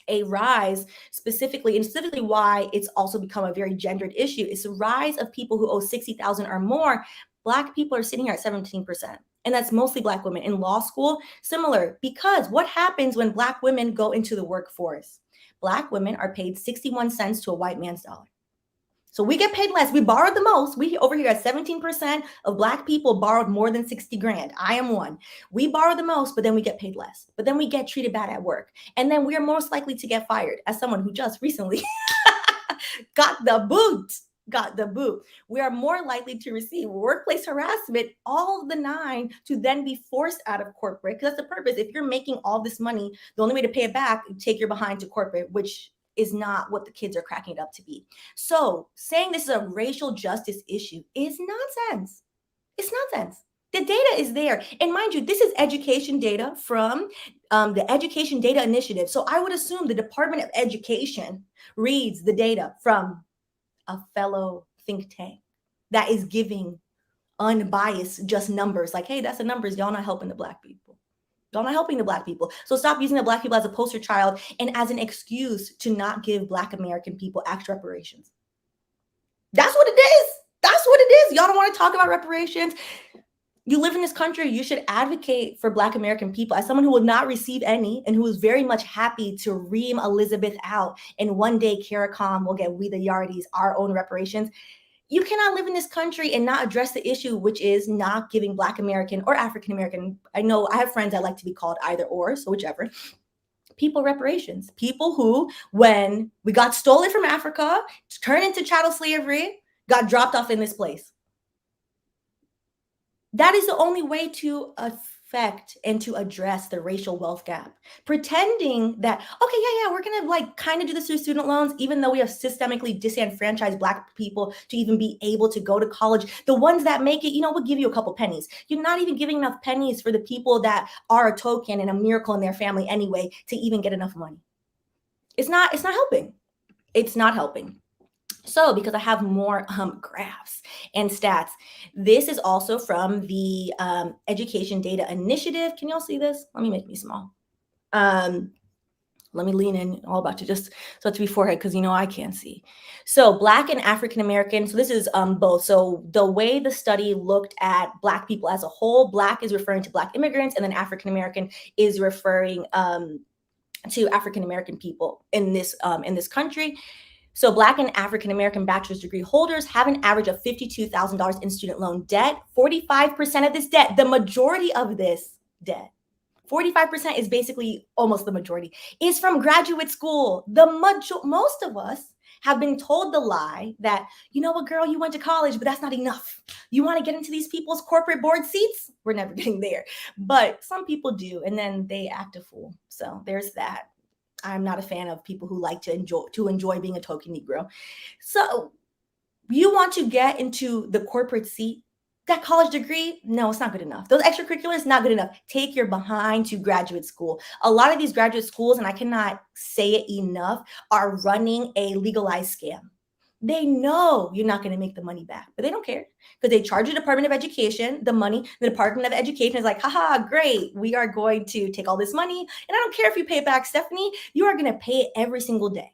S1: a rise specifically why it's also become a very gendered issue, is the rise of people who owe $60,000 or more. Black people are sitting here at 17%. And that's mostly Black women. In law school, similar, because what happens when Black women go into the workforce? Black women are paid 61 cents to a white man's dollar. So we get paid less. We borrowed the most. We over here at 17% of Black people borrowed more than 60 grand. I am one. We borrow the most, but then we get paid less. But then we get treated bad at work. And then we are most likely to get fired, as someone who just recently got the boot. We are more likely to receive workplace harassment, all of the 9, to then be forced out of corporate. Because that's the purpose. If you're making all this money, the only way to pay it back, take your behind to corporate, which is not what the kids are cracking it up to be. So saying this is a racial justice issue is nonsense. It's nonsense. The data is there. And mind you, this is education data from the Education Data Initiative. So I would assume the Department of Education reads the data from a fellow think tank that is giving unbiased just numbers. Like, hey, that's the numbers. Y'all not helping the Black people. Y'all not helping the Black people. So stop using the Black people as a poster child and as an excuse to not give Black American people actual reparations. That's what it is. That's what it is. Y'all don't want to talk about reparations. You live in this country. You should advocate for Black American people. As someone who will not receive any and who is very much happy to ream Elizabeth out, and one day CARICOM will get we the Yardies our own reparations. You cannot live in this country and not address the issue, which is not giving Black American or African American. I know I have friends that like to be called either or, so whichever. People reparations. People who, when we got stolen from Africa, turned into chattel slavery, got dropped off in this place. That is the only way to affect and to address the racial wealth gap, pretending that, okay, yeah, we're gonna like kind of do this through student loans, even though we have systemically disenfranchised Black people to even be able to go to college. The ones that make it, we'll give you a couple pennies. You're not even giving enough pennies for the people that are a token and a miracle in their family anyway to even get enough money. It's not helping. It's not helping. So because I have more graphs and stats, this is also from the Education Data Initiative. Can y'all see this? Let me make me small. Let me lean in all about to just so to be forehead because I can't see. So Black and African American. So this is both. So the way the study looked at Black people as a whole, Black is referring to Black immigrants, and then African American is referring to African American people in this country. So Black and African American bachelor's degree holders have an average of $52,000 in student loan debt. 45% of this debt, the majority of this debt, 45% is basically almost the majority, is from graduate school. Most of us have been told the lie that, you know what, girl, you went to college, but that's not enough. You want to get into these people's corporate board seats? We're never getting there. But some people do, and then they act a fool. So there's that. I'm not a fan of people who like to enjoy being a token Negro. So you want to get into the corporate seat, that college degree, no, it's not good enough. Those extracurriculars, not good enough. Take your behind to graduate school. A lot of these graduate schools, and I cannot say it enough, are running a legalized scam. They know you're not going to make the money back, but they don't care because they charge the Department of Education the money. The Department of Education is like, haha, great. We are going to take all this money. And I don't care if you pay it back, Stephanie, you are going to pay it every single day.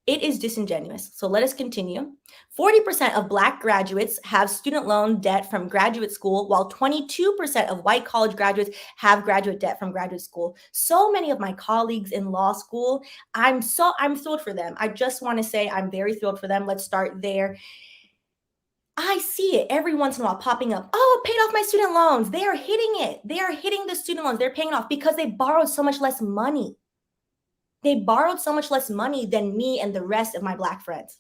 S1: It is disingenuous. So let us continue. 40% of Black graduates have student loan debt from graduate school, while 22% of white college graduates have graduate debt from graduate school. So many of my colleagues in law school, I'm thrilled for them. I just want to say I'm very thrilled for them. Let's start there. I see it every once in a while popping up. Oh, paid off my student loans. They are hitting it. They are hitting the student loans. They're paying it off because they borrowed so much less money. They borrowed so much less money than me and the rest of my Black friends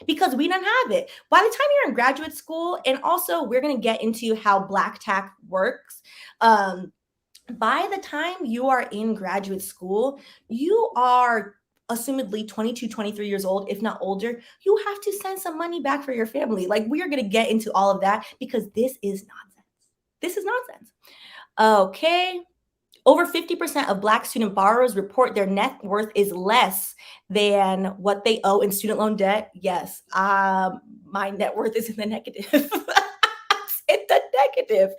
S1: because we don't have it. By the time you're in graduate school, and also we're going to get into how Black tax works. By the time you are in graduate school, you are assumedly 22, 23 years old, if not older. You have to send some money back for your family. Like, we are going to get into all of that because this is nonsense. This is nonsense. Okay. Over 50% of Black student borrowers report their net worth is less than what they owe in student loan debt. Yes, my net worth is in the negative. It's in the negative.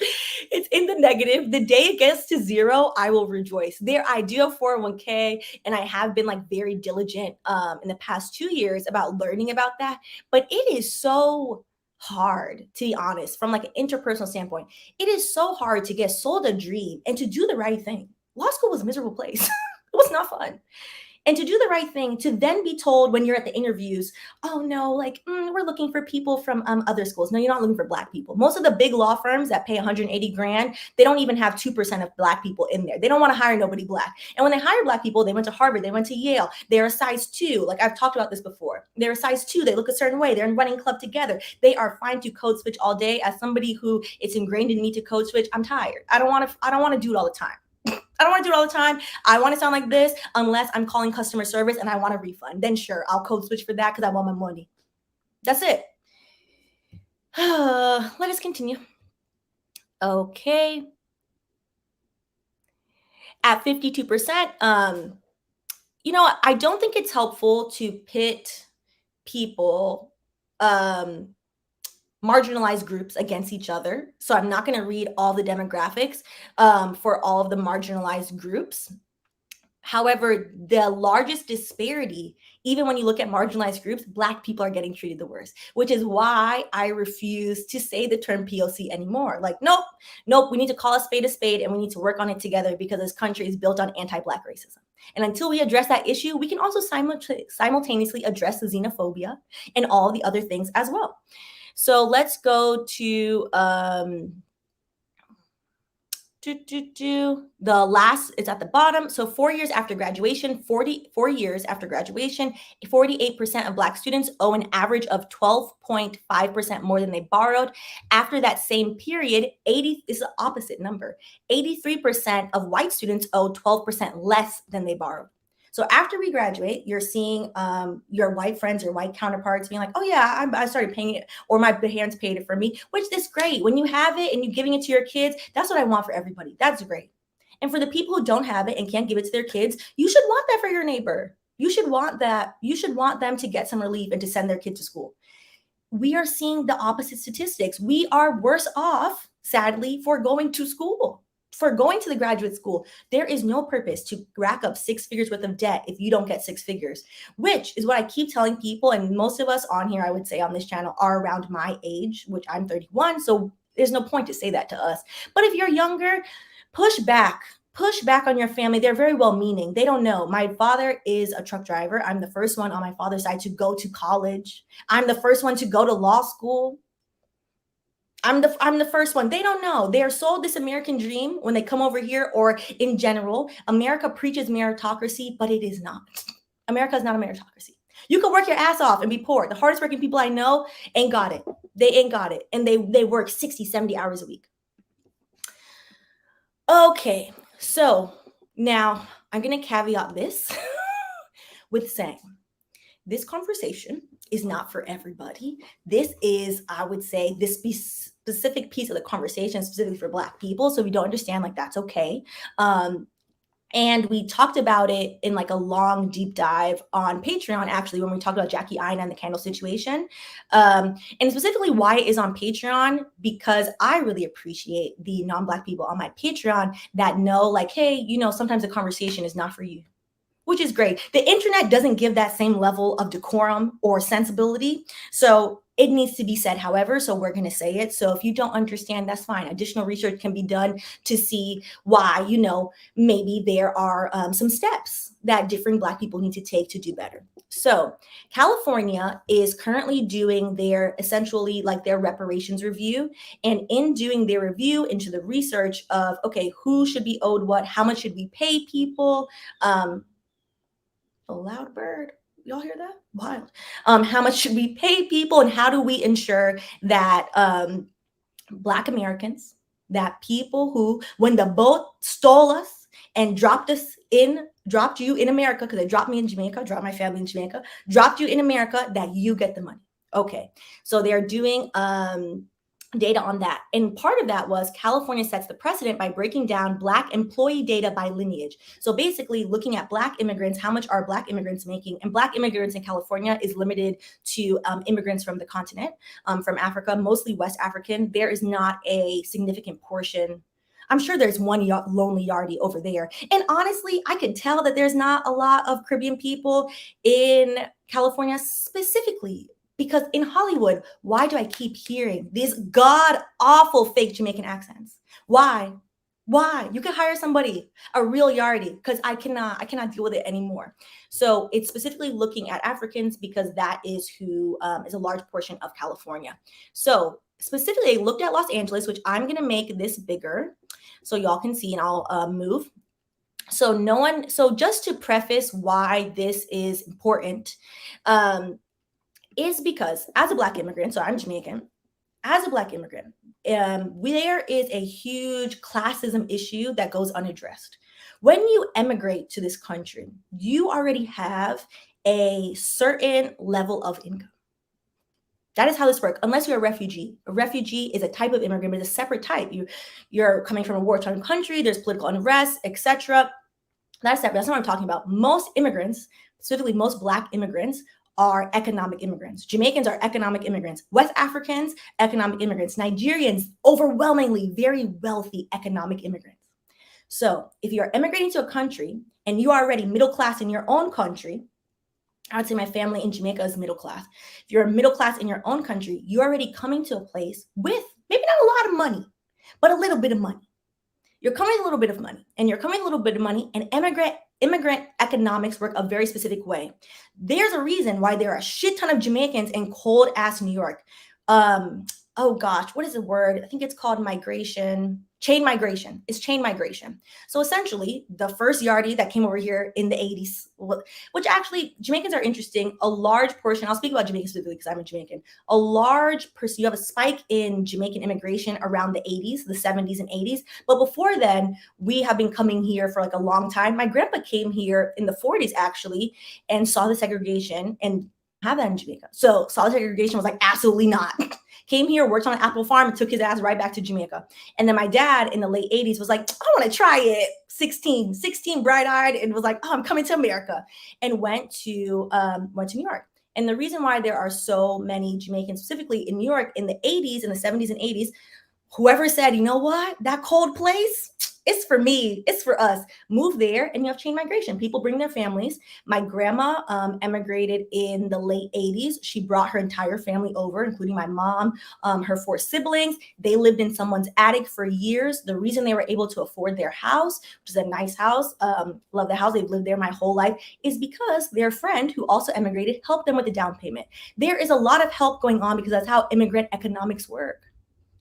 S1: It's in the negative. The day it gets to zero, I will rejoice. I do have 401k, and I have been like very diligent in the past 2 years about learning about that. But it is so hard, to be honest, from like an interpersonal standpoint. It is so hard to get sold a dream and to do the right thing. Law school was a miserable place. It was not fun. And to do the right thing, to then be told when you're at the interviews, oh no, like we're looking for people from other schools. No, you're not looking for Black people. Most of the big law firms that pay 180 grand, they don't even have 2% of Black people in there. They don't want to hire nobody Black. And when they hire Black people, they went to Harvard, they went to Yale. They're a size 2. Like, I've talked about this before. They're a size 2. They look a certain way. They're in running club together. They are fine to code switch all day. As somebody who it's ingrained in me to code switch, I'm tired. I don't want to do it all the time. I don't want to do it all the time. I want to sound like this unless I'm calling customer service and I want a refund. Then sure, I'll code switch for that because I want my money. That's it. Let us continue. Okay. At 52%, I don't think it's helpful to pit people, marginalized groups against each other. So I'm not going to read all the demographics for all of the marginalized groups. However, the largest disparity, even when you look at marginalized groups, Black people are getting treated the worst, which is why I refuse to say the term POC anymore. Like, nope, we need to call a spade, and we need to work on it together because this country is built on anti-Black racism. And until we address that issue, we can also simultaneously address the xenophobia and all the other things as well. So let's go to The last, it's at the bottom. So 4 years after graduation, 44 years after graduation, 48% of Black students owe an average of 12.5% more than they borrowed. After that same period, 80 is the opposite number. 83% of white students owe 12% less than they borrowed. So after we graduate, you're seeing your white friends, your white counterparts being like, oh yeah, I started paying it, or my parents paid it for me, which is great. When you have it and you're giving it to your kids, that's what I want for everybody. That's great. And for the people who don't have it and can't give it to their kids, you should want that for your neighbor. You should want that. You should want them to get some relief and to send their kid to school. We are seeing the opposite statistics. We are worse off, sadly, for going to school. For going to the graduate school. There is no purpose to rack up 6 figures worth of debt if you don't get 6 figures, which is what I keep telling people. And most of us on here, I would say on this channel, are around my age, which I'm 31. So there's no point to say that to us. But if you're younger, push back on your family. They're very well meaning. They don't know. My father is a truck driver. I'm the first one on my father's side to go to college. I'm the first one to go to law school. I'm the first one. They don't know. They are sold this American dream when they come over here, or in general, America preaches meritocracy, but it is not. America is not a meritocracy. You can work your ass off and be poor. The hardest working people I know ain't got it. They ain't got it. And they work 60, 70 hours a week. Okay. So now I'm going to caveat this with saying this conversation is not for everybody. This is, I would say, this specific piece of the conversation specifically for Black people. So we don't understand, like, that's okay. And we talked about it in like a long deep dive on Patreon, actually, when we talked about Jackie Aina and the candle situation. And specifically why it is on Patreon, because I really appreciate the non-Black people on my Patreon that know, like, hey, you know, sometimes the conversation is not for you, which is great. The internet doesn't give that same level of decorum or sensibility. So it needs to be said, however, so we're going to say it. So if you don't understand, that's fine. Additional research can be done to see why, you know, maybe there are some steps that different Black people need to take to do better. So California is currently doing their, essentially, like, their reparations review. And in doing their review into the research of, okay, who should be owed what, how much should we pay people, a loud bird. Y'all hear that? Wild. How much should we pay people, and how do we ensure that Black Americans, that people who, when the boat stole us and dropped you in America, because they dropped me in Jamaica, dropped my family in Jamaica, dropped you in America, that you get the money. Okay. So they're doing data on that. And part of that was California sets the precedent by breaking down Black employee data by lineage. So basically looking at Black immigrants, how much are Black immigrants making? And Black immigrants in California is limited to immigrants from the continent, from Africa, mostly West African. There is not a significant portion. I'm sure there's one lonely yardie over there. And honestly, I could tell that there's not a lot of Caribbean people in California specifically. Because in Hollywood, why do I keep hearing these god-awful fake Jamaican accents? Why? You can hire somebody, a real yardie, because I cannot deal with it anymore. So it's specifically looking at Africans because that is who is a large portion of California. So specifically, I looked at Los Angeles, which I'm going to make this bigger so y'all can see, and I'll move. So just to preface why this is important, is because as a Black immigrant, so I'm Jamaican, as a Black immigrant, there is a huge classism issue that goes unaddressed. When you emigrate to this country, you already have a certain level of income. That is how this works, unless you're a refugee. A refugee is a type of immigrant, but it's a separate type. You're coming from a war-torn country, there's political unrest, etc. That's separate. That's not what I'm talking about. Most immigrants, specifically most Black immigrants, are economic immigrants. Jamaicans are economic immigrants. West Africans, economic immigrants. Nigerians, overwhelmingly very wealthy economic immigrants. So if you're immigrating to a country and you are already middle class in your own country, I would say my family in Jamaica is middle class. If you're middle class in your own country, you're already coming to a place with maybe not a lot of money, but a little bit of money. You're coming with a little bit of money, and immigrant economics work a very specific way. There's a reason why there are a shit ton of Jamaicans in cold ass New York. Oh gosh, what is the word? I think it's called migration. Chain migration. It's chain migration. So essentially, the first Yardie that came over here in the 80s, which actually Jamaicans are interesting. A large portion, I'll speak about Jamaica specifically because I'm a Jamaican. A large person, you have a spike in Jamaican immigration around the 80s, the 70s and 80s. But before then, we have been coming here for like a long time. My grandpa came here in the 40s actually and saw the segregation and have that in Jamaica. So saw the segregation, was like, absolutely not. Came here, worked on an apple farm, and took his ass right back to Jamaica. And then my dad in the late 80s was like, I want to try it. 16, bright-eyed, and was like, oh, I'm coming to America. And went to New York. And the reason why there are so many Jamaicans, specifically in New York in the 80s, in the 70s and 80s, whoever said, you know what, that cold place, it's for me, it's for us. Move there and you have chain migration. People bring their families. My grandma emigrated in the late 80s. She brought her entire family over, including my mom, her 4 siblings. They lived in someone's attic for years. The reason they were able to afford their house, which is a nice house, love the house, they've lived there my whole life, is because their friend who also emigrated helped them with the down payment. There is a lot of help going on because that's how immigrant economics work.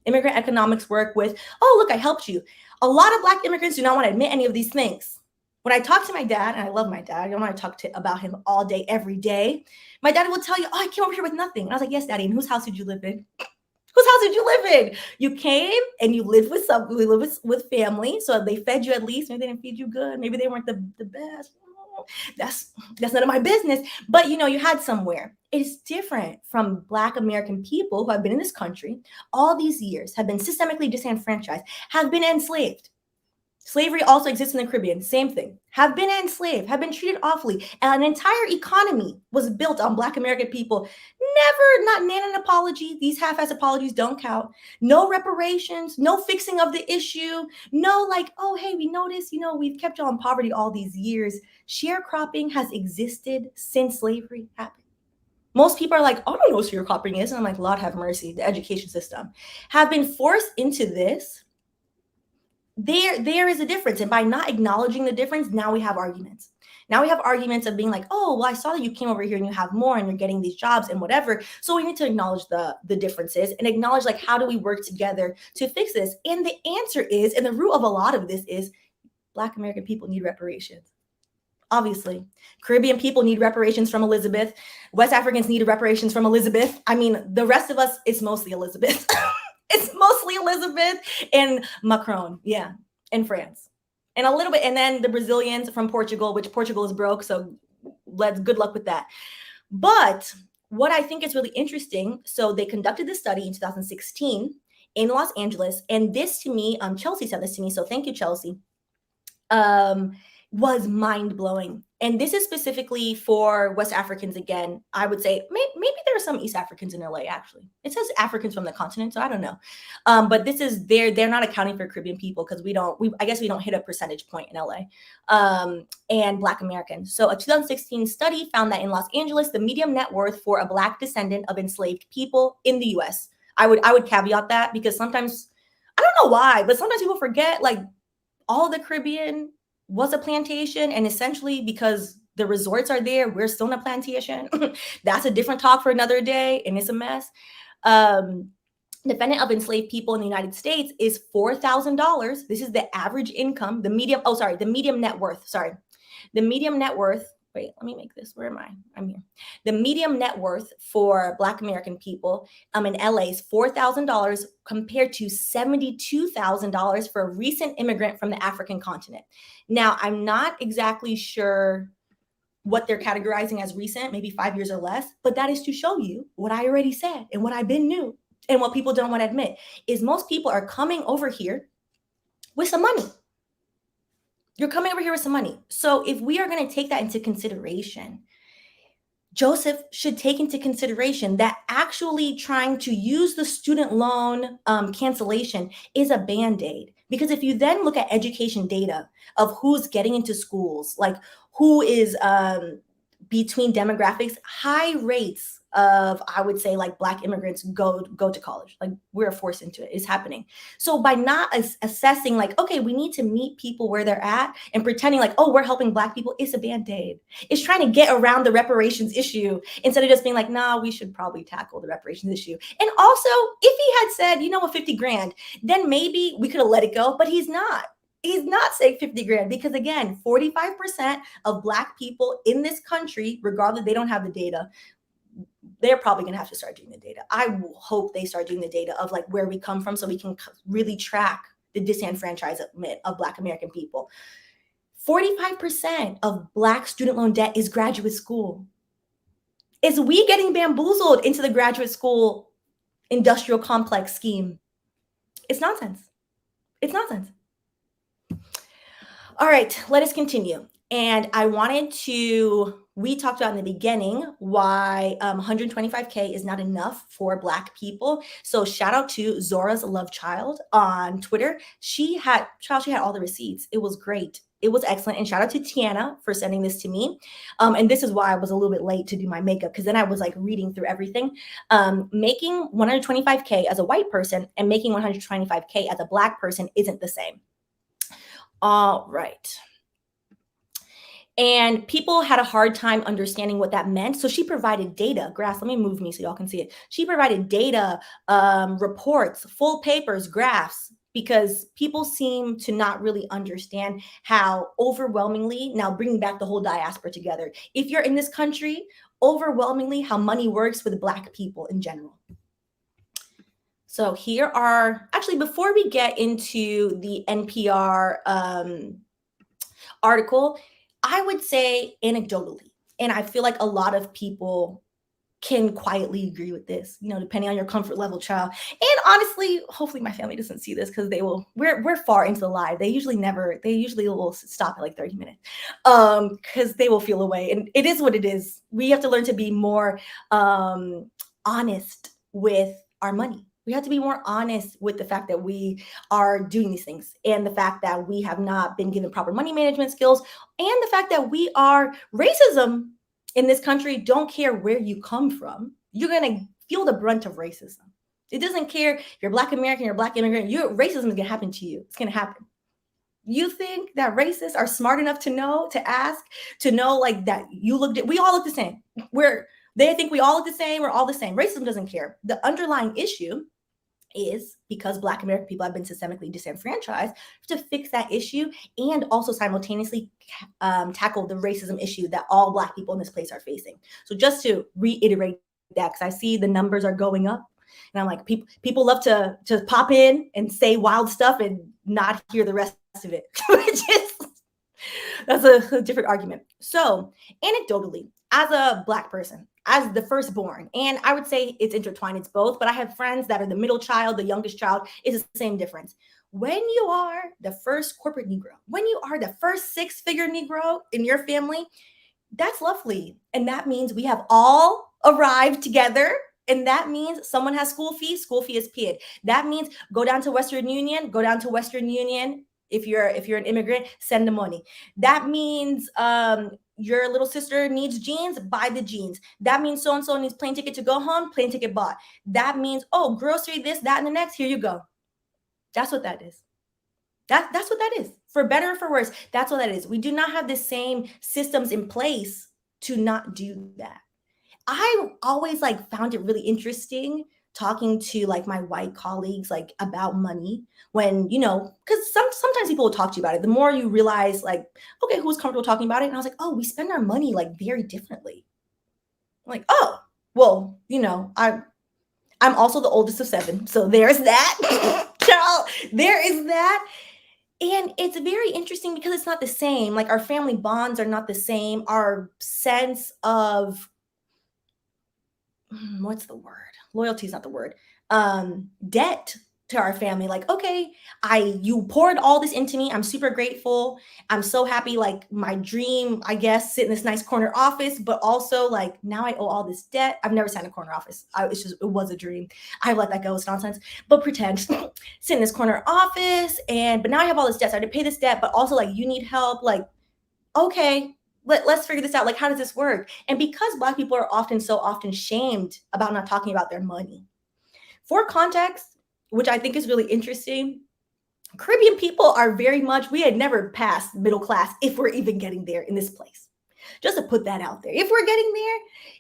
S1: Immigrant economics work with, oh, look, I helped you. A lot of Black immigrants do not want to admit any of these things. When I talk to my dad, and I love my dad, I don't want to talk about him all day, every day. My dad will tell you, oh, I came over here with nothing. And I was like, yes, Daddy. And whose house did you live in? Whose house did you live in? You came and you lived with family. So they fed you at least. Maybe they didn't feed you good. Maybe they weren't the best. That's none of my business. But you had somewhere. It's different from Black American people who have been in this country all these years, have been systemically disenfranchised, have been enslaved. Slavery also exists in the Caribbean. Same thing. Have been enslaved, have been treated awfully. And an entire economy was built on Black American people. Not an apology. These half-ass apologies don't count. No reparations, no fixing of the issue. No like, oh, hey, we noticed, we've kept y'all in poverty all these years. Sharecropping has existed since slavery happened. Most people are like, I don't know what sharecropping is. And I'm like, Lord have mercy. The education system have been forced into this. There is a difference. And by not acknowledging the difference, now we have arguments. Now we have arguments of being like, oh, well, I saw that you came over here and you have more and you're getting these jobs and whatever. So we need to acknowledge the differences and acknowledge, like, how do we work together to fix this? And the answer is, and the root of a lot of this is, Black American people need reparations. Obviously, Caribbean people need reparations from Elizabeth. West Africans need reparations from Elizabeth. I mean, the rest of us, it's mostly Elizabeth. It's mostly Elizabeth and Macron, yeah, and France. And a little bit, and then the Brazilians from Portugal, which Portugal is broke, so good luck with that. But what I think is really interesting, so they conducted this study in 2016 in Los Angeles, and this to me, Chelsea said this to me, so thank you, Chelsea, was mind-blowing. And this is specifically for West Africans again. I would say maybe there are some East Africans in LA, actually. It says Africans from the continent, so I don't know. But this is, they're not accounting for Caribbean people because I guess we don't hit a percentage point in LA. And Black Americans. So a 2016 study found that in Los Angeles, the median net worth for a Black descendant of enslaved people in the US, I would caveat that because sometimes, I don't know why, but sometimes people forget, like, all of the Caribbean was a plantation, and essentially because the resorts are there, we're still in a plantation. That's a different talk for another day, and it's a mess. Defendant of enslaved people in the United States is $4,000. This is the average income, the medium net worth. The medium net worth, wait, let me make this, where am I? I'm here. The medium net worth for Black American people in LA is $4,000 compared to $72,000 for a recent immigrant from the African continent. Now, I'm not exactly sure what they're categorizing as recent, maybe 5 years or less, but that is to show you what I already said and what I've been knew and what people don't want to admit is most people are coming over here with some money. You're coming over here with some money. So if we are going to take that into consideration, Joseph should take into consideration that actually trying to use the student loan cancellation is a Band-Aid. Because if you then look at education data of who's getting into schools, like who is between demographics, high rates of, I would say, like Black immigrants go to college. Like we're forced into it. It's happening. So by not assessing like, okay, we need to meet people where they're at and pretending like, oh, we're helping Black people, it's a Band-Aid. It's trying to get around the reparations issue instead of just being like, nah, we should probably tackle the reparations issue. And also, if he had said, you know what, 50 grand, then maybe we could have let it go, but he's not. He's not saying 50 grand because, again, 45% of Black people in this country, regardless, they don't have the data. They're probably going to have to start doing the data. I hope they start doing the data of like where we come from so we can really track the disenfranchisement of Black American people. 45% of Black student loan debt is graduate school. Is we getting bamboozled into the graduate school industrial complex scheme? It's nonsense. It's nonsense. All right, let us continue. And I wanted to, we talked about in the beginning why 125K is not enough for Black people. So shout out to Zora's Love Child on Twitter. She had all the receipts. It was great. It was excellent. And shout out to Tiana for sending this to me. And this is why I was a little bit late to do my makeup, because then I was like reading through everything. Making 125K as a white person and making 125K as a Black person isn't the same. All right. And people had a hard time understanding what that meant. So she provided data, graphs. Let me move me so y'all can see it. She provided data, reports, full papers, graphs, because people seem to not really understand how overwhelmingly, now bringing back the whole diaspora together, if you're in this country, overwhelmingly how money works with Black people in general. So here are, actually, before we get into the NPR article, I would say anecdotally, and I feel like a lot of people can quietly agree with this, you know, depending on your comfort level, child. And honestly, hopefully my family doesn't see this because we're far into the live. They usually will stop at like 30 minutes because they will feel away. And it is what it is. We have to learn to be more honest with our money. We have to be more honest with the fact that we are doing these things and the fact that we have not been given proper money management skills and the fact that we are racism in this country. Don't care where you come from. You're going to feel the brunt of racism. It doesn't care if you're Black American, you're Black immigrant, racism is going to happen to you. It's going to happen. You think that racists are smart enough to know, to ask, to know like that we all look the same. They think we all look the same. We're all the same. Racism doesn't care. The underlying issue is because Black American people have been systemically disenfranchised, to fix that issue and also simultaneously tackle the racism issue that all Black people in this place are facing. So just to reiterate that, because I see the numbers are going up and I'm like, people love to pop in and say wild stuff and not hear the rest of it, which is, that's a different argument. So anecdotally, as a Black person, as the firstborn, and I would say it's intertwined, it's both, but I have friends that are the middle child, the youngest child, it's the same difference. When you are the first corporate Negro, when you are the first six-figure Negro in your family, that's lovely. And that means we have all arrived together. And that means someone has school fee is paid. That means go down to Western Union. If you're an immigrant, send the money. That means your little sister needs jeans, buy the jeans. That means so-and-so needs plane ticket to go home, plane ticket bought. That means, oh, grocery, this, that, and the next, here you go. That's what that is. That's what that is. For better or for worse, that's what that is. We do not have the same systems in place to not do that. I always found it really interesting talking to my white colleagues about money when, because sometimes people will talk to you about it. The more you realize okay, who's comfortable talking about it? And I was like, oh, we spend our money very differently. I'm like, oh, well, I'm also the oldest of 7. So there's that. Child, there is that. And it's very interesting because it's not the same. Our family bonds are not the same. Our sense of, what's the word? Loyalty is not the word. Debt to our family. Okay, you poured all this into me. I'm super grateful. I'm so happy. My dream, I guess, sit in this nice corner office, but also now I owe all this debt. I've never sat in a corner office. It was a dream. I let that go. It's nonsense, but pretend sit in this corner office. But now I have all this debt. So I had to pay this debt, but also you need help. Okay, let's figure this out. Like, how does this work? And because Black people are so often shamed about not talking about their money. For context, which I think is really interesting, Caribbean people are very much, we had never passed middle class if we're even getting there in this place. Just to put that out there. If we're getting there,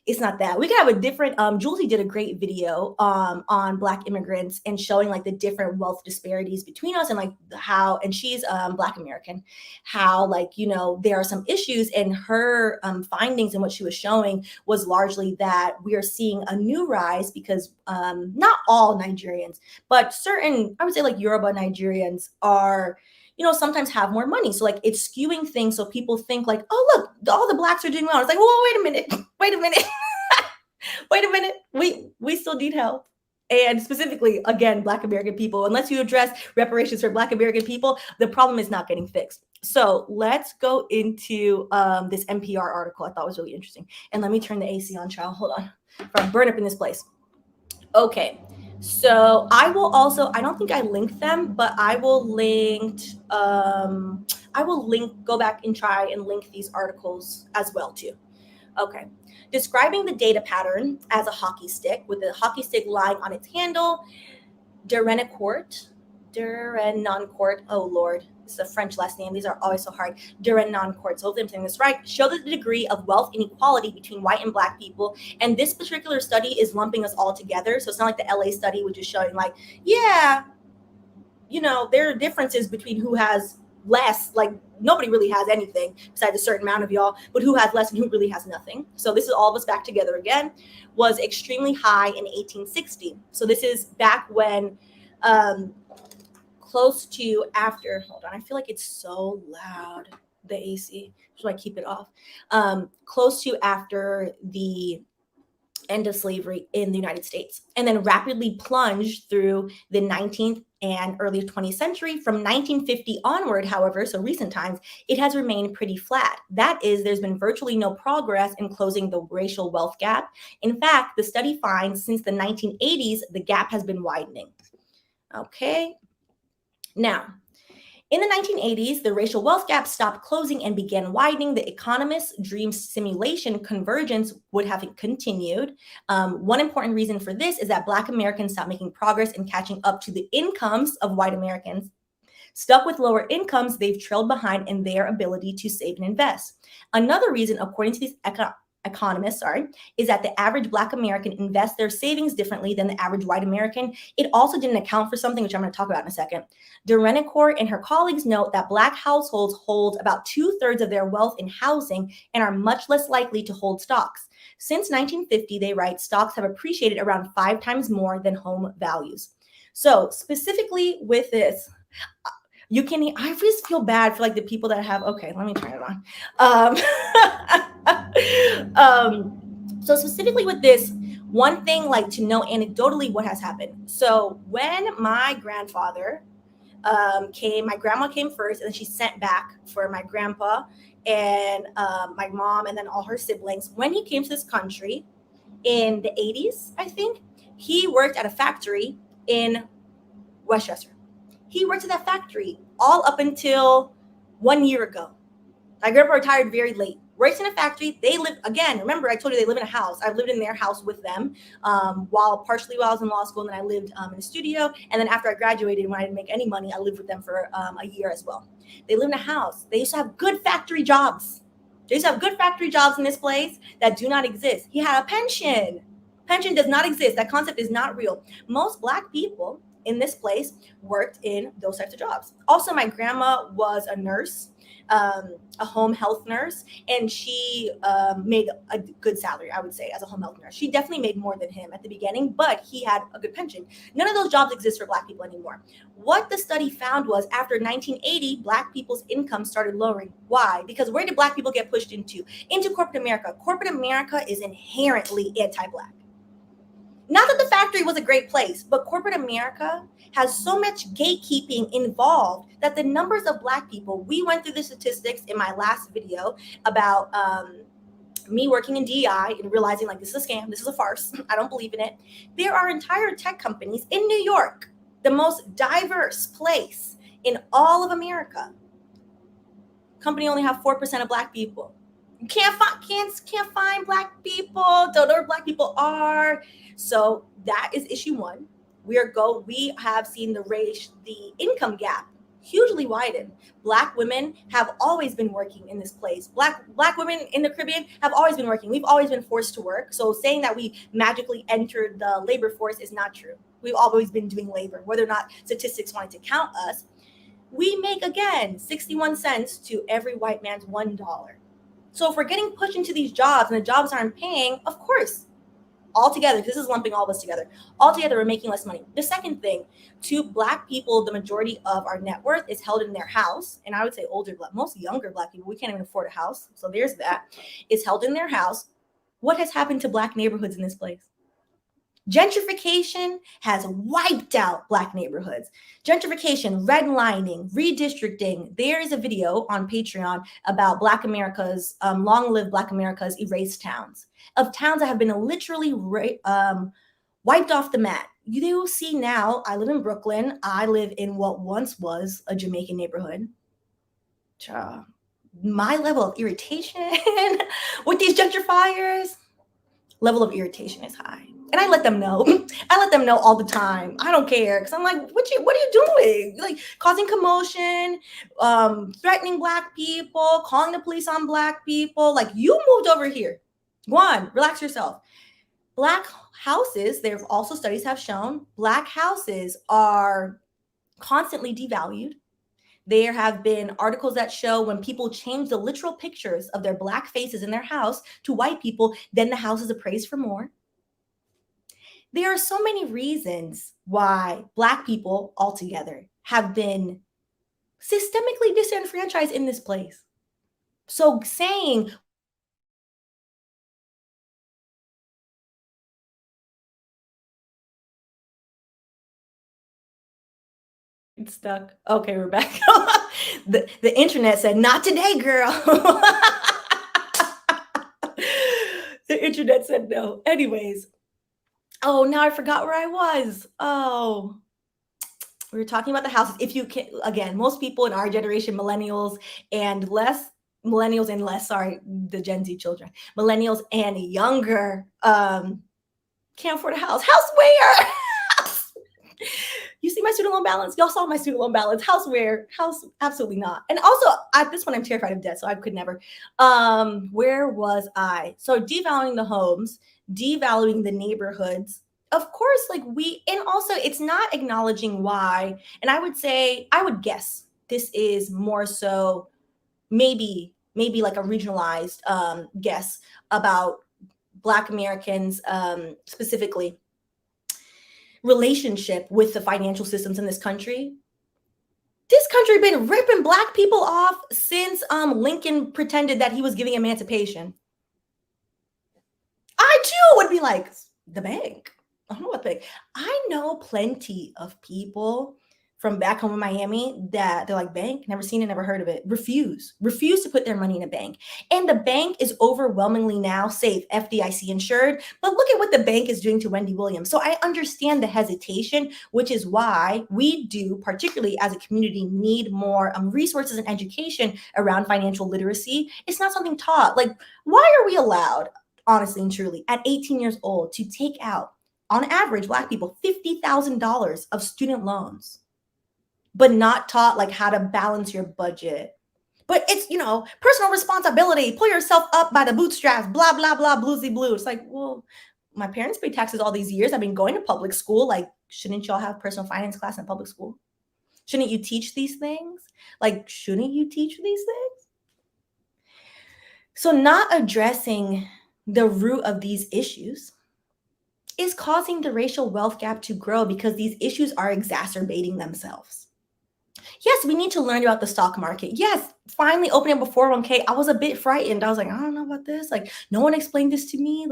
S1: it's not that. We could have a different, Julie did a great video on Black immigrants and showing like the different wealth disparities between us and like how, and she's Black American, how like, you know, there are some issues, and her findings and what she was showing was largely that we are seeing a new rise because not all Nigerians, but certain, I would say like Yoruba Nigerians are, you know, sometimes have more money. So like it's skewing things. So people think like, oh, look, all the Blacks are doing well. It's like, whoa, wait a minute. Wait a minute. Wait a minute. We still need help. And specifically, again, Black American people, unless you address reparations for Black American people, the problem is not getting fixed. So let's go into this NPR article I thought was really interesting. And let me turn the AC on, child. Hold on. If I burn up in this place. Okay. So I will also, I don't think I linked them, but I will go back and try and link these articles as well too. Okay. Describing the data pattern as a hockey stick, with the hockey stick lying on its handle, Derenoncourt, oh Lord, this is a French last name. These are always so hard. Derenoncourt, so hopefully I'm saying this right, show the degree of wealth inequality between white and Black people. And this particular study is lumping us all together. So it's not like the LA study, which is showing like, yeah, you know, there are differences between who has less, like nobody really has anything besides a certain amount of y'all, but who has less and who really has nothing. So this is all of us back together again, was extremely high in 1860. So this is back when, close to after, hold on, I feel like it's so loud, the AC, so I keep it off. Close to after the end of slavery in the United States, and then rapidly plunged through the 19th and early 20th century. From 1950 onward, however, so recent times, it has remained pretty flat. That is, there's been virtually no progress in closing the racial wealth gap. In fact, the study finds since the 1980s, the gap has been widening. Okay. Now, in the 1980s, the racial wealth gap stopped closing and began widening. The economists' dream simulation convergence would have continued. One important reason for this is that Black Americans stopped making progress in catching up to the incomes of white Americans. Stuck with lower incomes, they've trailed behind in their ability to save and invest. Another reason, according to these economists, is that the average Black American invests their savings differently than the average white American. It also didn't account for something which I'm going to talk about in a second. Derenoncourt and her colleagues note that Black households hold about 2/3 of their wealth in housing and are much less likely to hold stocks. Since 1950, they write, stocks have appreciated around 5 times more than home values. So specifically with this, I just feel bad for like the people that have, okay, let me turn it on. So specifically with this, one thing like to know anecdotally what has happened. So when my grandfather came, my grandma came first, and then she sent back for my grandpa and my mom and then all her siblings. When he came to this country in the 80s, I think, he worked at a factory in Westchester. He worked at that factory all up until 1 year ago. My grandpa retired very late. Works in a factory. They live, again, remember I told you they live in a house. I've lived in their house with them partially while I was in law school, and then I lived in a studio. And then after I graduated, when I didn't make any money, I lived with them for a year as well. They live in a house. They used to have good factory jobs. They used to have good factory jobs in this place that do not exist. He had a pension. Pension does not exist. That concept is not real. Most Black people in this place worked in those types of jobs. Also, my grandma was a nurse, a home health nurse, and she made a good salary, I would say, as a home health nurse. She definitely made more than him at the beginning, but he had a good pension. None of those jobs exist for Black people anymore. What the study found was after 1980, Black people's income started lowering. Why? Because where did Black people get pushed into? Into corporate America. Corporate America is inherently anti-Black. Not that the factory was a great place, but corporate America has so much gatekeeping involved that the numbers of Black people, we went through the statistics in my last video about me working in DEI and realizing like this is a scam, this is a farce, I don't believe in it. There are entire tech companies in New York, the most diverse place in all of America. Company only have 4% of Black people. can't find black people, don't know where black people are. So that is issue one. We have seen the income gap hugely widen. Black women have always been working in this place. Black women in the Caribbean have always been working. We've always been forced to work. So saying that we magically entered the labor force is not true. We've always been doing labor, whether or not statistics wanted to count us. We make, again, 61 cents to every white man's $1. So if we're getting pushed into these jobs and the jobs aren't paying, of course, all together, this is lumping all of us together, all together we're making less money. The second thing, to black people, the majority of our net worth is held in their house. And I would say most younger black people, we can't even afford a house. So there's that. It's held in their house. What has happened to black neighborhoods in this place? Gentrification has wiped out black neighborhoods. Gentrification, redlining, redistricting. There is a video on Patreon about Black America's, long live Black America's erased towns, of towns that have been literally wiped off the map. You see now, I live in Brooklyn. I live in what once was a Jamaican neighborhood. My level of irritation with these gentrifiers, level of irritation is high. And I let them know. I let them know all the time. I don't care. Because I'm like, what are you doing? Like causing commotion, threatening black people, calling the police on black people. Like, you moved over here. Go on, relax yourself. Black houses, there also studies have shown, black houses are constantly devalued. There have been articles that show when people change the literal pictures of their black faces in their house to white people, then the house is appraised for more. There are so many reasons why black people altogether have been systemically disenfranchised in this place. So saying it's stuck. Okay, we're back. The internet said, not today, girl. The internet said no. Anyways. Oh, now I forgot where I was. Oh, we were talking about the houses. If you can, again, most people in our generation, millennials and the Gen Z children, millennials and younger, can't afford a house. House where? You see my student loan balance? Y'all saw my student loan balance. House where? House, absolutely not. And also, at this point, I'm terrified of debt, so I could never. Where was I? So devaluing the homes, devaluing the neighborhoods. Of course, and also it's not acknowledging why. And I would guess this is more so maybe like a regionalized guess about Black Americans specifically relationship with the financial systems in this country. This country been ripping black people off since Lincoln pretended that he was giving emancipation. I too would be like, the bank. I don't know what bank. I know plenty of people from back home in Miami that they're like, bank, never seen it, never heard of it. Refuse to put their money in a bank. And the bank is overwhelmingly now safe, FDIC insured. But look at what the bank is doing to Wendy Williams. So I understand the hesitation, which is why we do, particularly as a community, need more resources and education around financial literacy. It's not something taught. Like, why are we allowed, honestly and truly, at 18 years old to take out, on average, Black people, $50,000 of student loans, but not taught like how to balance your budget? But it's, personal responsibility, pull yourself up by the bootstraps, blah, blah, blah, bluesy blue. It's like, well, my parents paid taxes all these years. I've been going to public school. Like, shouldn't y'all have personal finance class in public school? Shouldn't you teach these things? Shouldn't you teach these things? So not addressing the root of these issues is causing the racial wealth gap to grow because these issues are exacerbating themselves. Yes, we need to learn about the stock market. Yes, finally opening up a 401k. I was a bit frightened. I was like, I don't know about this. No one explained this to me.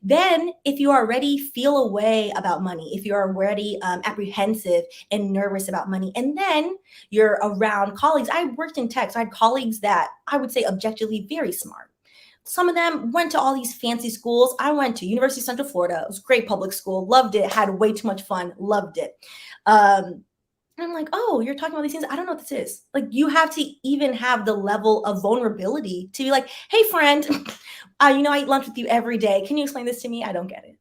S1: Then if you already feel a way about money, if you're already apprehensive and nervous about money, and then you're around colleagues. I worked in tech, so I had colleagues that I would say objectively very smart. Some of them went to all these fancy schools. I went to University of Central Florida. It was a great public school. Loved it. Had way too much fun. Loved it. And I'm like, oh, you're talking about these things. I don't know what this is. Like, you have to even have the level of vulnerability to be like, hey, friend, I eat lunch with you every day. Can you explain this to me? I don't get it.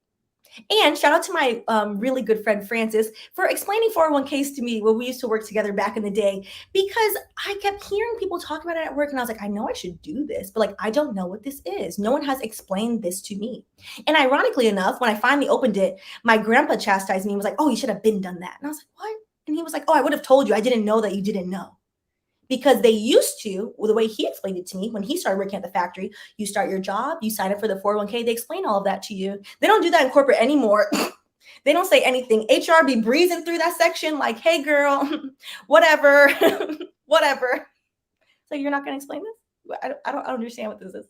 S1: And shout out to my really good friend Francis for explaining 401ks to me when we used to work together back in the day, because I kept hearing people talk about it at work and I was like, I know I should do this, but like, I don't know what this is. No one has explained this to me. And ironically enough, when I finally opened it, my grandpa chastised me and was like, oh, you should have been done that. And I was like, what? And he was like, oh, I would have told you. I didn't know that you didn't know. Because they used to, well, the way he explained it to me when he started working at the factory, you start your job, you sign up for the 401k, they explain all of that to you. They don't do that in corporate anymore. They don't say anything. HR be breezing through that section like, hey, girl, whatever, whatever. So you're not going to explain this? I don't understand what this is.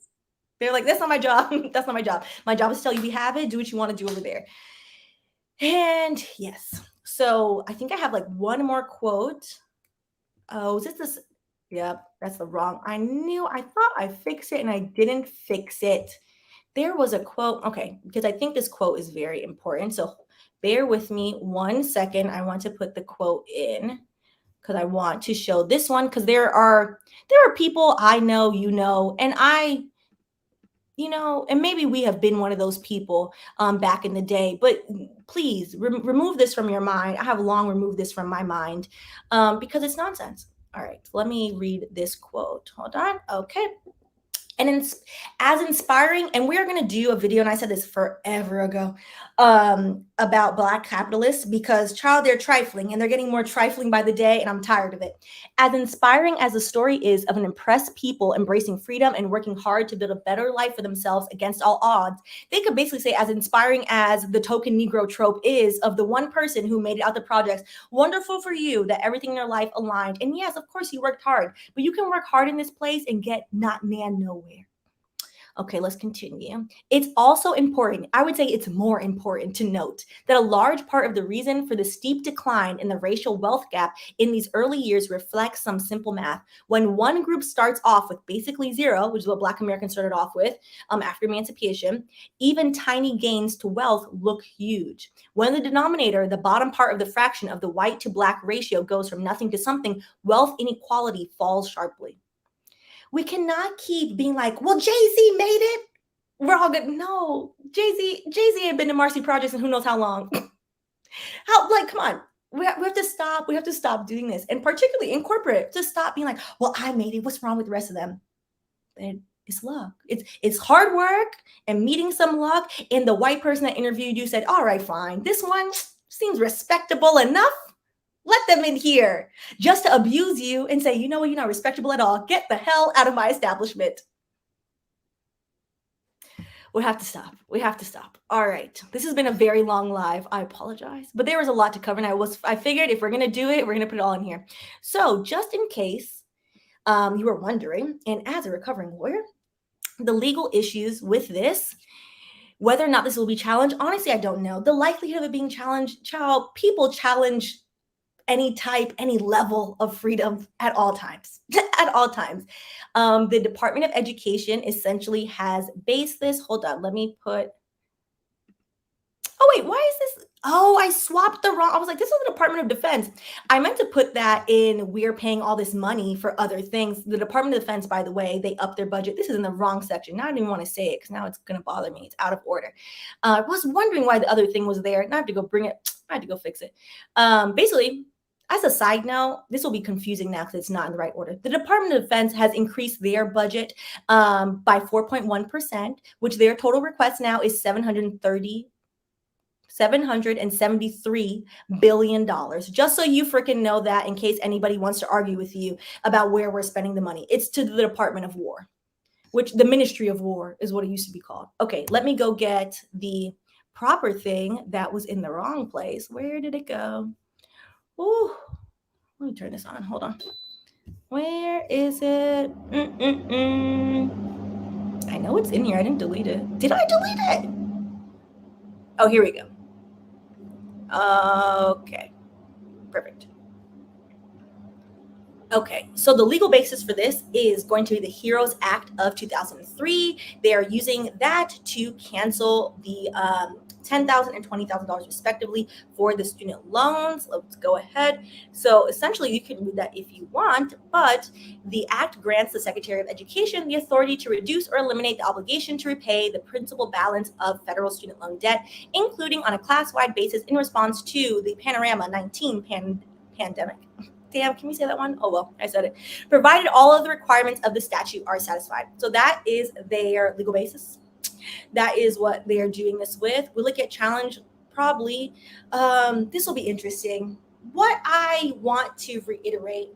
S1: They're like, that's not my job. That's not my job. My job is to tell you we have it. Do what you want to do over there. And yes. So I think I have like one more quote. Oh, is this? Yep, that's the wrong. I thought I fixed it and I didn't fix it. There was a quote. Okay, because I think this quote is very important. So bear with me 1 second. I want to put the quote in because I want to show this one, because there are people I know, and and maybe we have been one of those people back in the day, but please remove this from your mind. I have long removed this from my mind because it's nonsense. All right, let me read this quote. Hold on. Okay. And as inspiring, and we're going to do a video, and I said this forever ago, about Black capitalists, because they're trifling and they're getting more trifling by the day, and I'm tired of it. As inspiring as the story is of an impressed people embracing freedom and working hard to build a better life for themselves against all odds, they could basically say as inspiring as the token Negro trope is of the one person who made it out the projects. Wonderful for you that everything in your life aligned. And yes, of course you worked hard, but you can work hard in this place and get not nan nowhere. Okay, let's continue. It's also important, I would say it's more important to note that a large part of the reason for the steep decline in the racial wealth gap in these early years reflects some simple math. When one group starts off with basically zero, which is what Black Americans started off with after emancipation, even tiny gains to wealth look huge. When the denominator, the bottom part of the fraction of the white to Black ratio, goes from nothing to something, wealth inequality falls sharply. We cannot keep being like, well, Jay-Z made it. We're all good. No, Jay-Z had been to Marcy Projects and who knows how long. Come on. We have to stop. We have to stop doing this. And particularly in corporate, to stop being like, well, I made it. What's wrong with the rest of them? It's luck. It's hard work and meeting some luck. And the white person that interviewed you said, all right, fine. This one seems respectable enough. Let them in here just to abuse you and say, you know what, you're not respectable at all. Get the hell out of my establishment. We have to stop. We have to stop. All right. This has been a very long live. I apologize, but there was a lot to cover. And I figured if we're going to do it, we're going to put it all in here. So just in case you were wondering, and as a recovering lawyer, the legal issues with this, whether or not this will be challenged, honestly, I don't know. The likelihood of it being challenged, people challenge any type, any level of freedom at all times, at all times. The Department of Education essentially has based this. Hold on, let me put, oh wait, why is this? Oh, I swapped the wrong, I was like, this is the Department of Defense. I meant to put that in, we're paying all this money for other things. The Department of Defense, by the way, they upped their budget. This is in the wrong section. Now I don't even want to say it because now it's going to bother me. It's out of order. I was wondering why the other thing was there. Now I have to go bring it. I had to go fix it. Basically, as a side note, this will be confusing now because it's not in the right order. The Department of Defense has increased their budget by 4.1%, which their total request now is $773 billion. Just so you freaking know that, in case anybody wants to argue with you about where we're spending the money. It's to the Department of War, which the Ministry of War is what it used to be called. Okay, let me go get the proper thing that was in the wrong place. Where did it go? Ooh, let me turn this on. Hold on. Where is it? I know it's in here. I didn't delete it. Did I delete it? Oh, here we go. Okay. Perfect. Okay, so the legal basis for this is going to be the HEROES Act of 2003. They are using that to cancel the $10,000 and $20,000 respectively for the student loans. Let's go ahead. So essentially, you can read that if you want, but the act grants the Secretary of Education the authority to reduce or eliminate the obligation to repay the principal balance of federal student loan debt, including on a class-wide basis in response to the Panorama 19 pandemic. Damn, can we say that one? Oh, well, I said it. Provided all of the requirements of the statute are satisfied. So that is their legal basis. That is what they are doing this with. Will it get challenged? Probably. This will be interesting. What I want to reiterate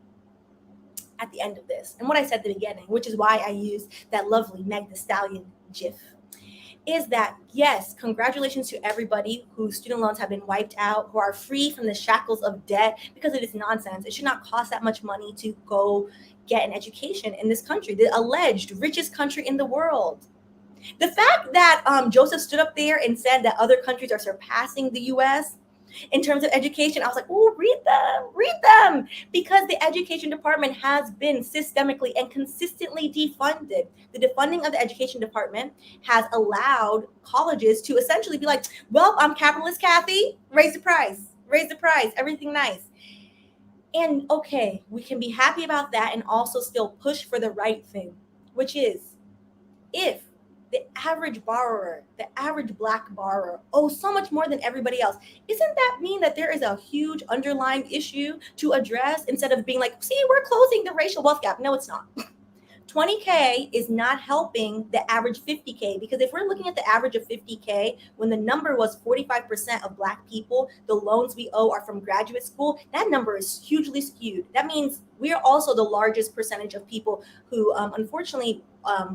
S1: at the end of this, and what I said at the beginning, which is why I used that lovely Meg Thee Stallion gif, is that yes, congratulations to everybody whose student loans have been wiped out, who are free from the shackles of debt, because it is nonsense. It should not cost that much money to go get an education in this country, the alleged richest country in the world. The fact that Joseph stood up there and said that other countries are surpassing the US in terms of education, I was like, oh, read them, because the education department has been systemically and consistently defunded. The defunding of the education department has allowed colleges to essentially be like, well, I'm capitalist Kathy, raise the price, everything nice. And okay, we can be happy about that and also still push for the right thing, which is if the average borrower, the average Black borrower, owes so much more than everybody else, isn't that mean that there is a huge underlying issue to address instead of being like, see, we're closing the racial wealth gap? No, it's not. 20K is not helping the average 50K, because if we're looking at the average of 50K, when the number was 45% of Black people, the loans we owe are from graduate school, that number is hugely skewed. That means we are also the largest percentage of people who unfortunately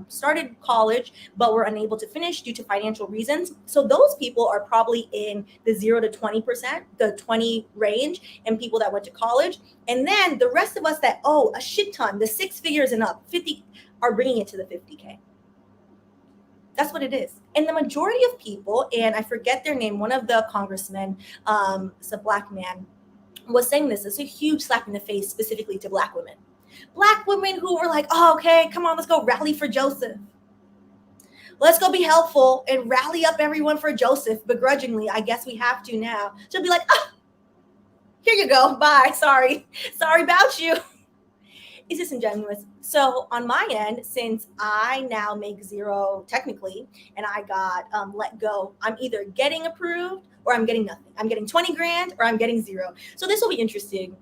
S1: started college but were unable to finish due to financial reasons. So those people are probably in the 0 to 20%, the 20 range, and people that went to college. And then the rest of us that owe a shit ton, the 6 figures and up, 50, are bringing it to the 50K. That's what it is. And the majority of people, and I forget their name, one of the congressmen, it's a Black man, was saying this. It's a huge slap in the face specifically to Black women. Black women who were like, oh, okay, come on, let's go rally for Joseph. Let's go be helpful and rally up everyone for Joseph. Begrudgingly, I guess we have to now. She'll be like, oh, here you go. Bye. Sorry about you. It's disingenuous. So on my end, since I now make zero technically, and I got let go, I'm either getting approved or I'm getting nothing. I'm getting 20 grand or I'm getting zero. So this will be interesting.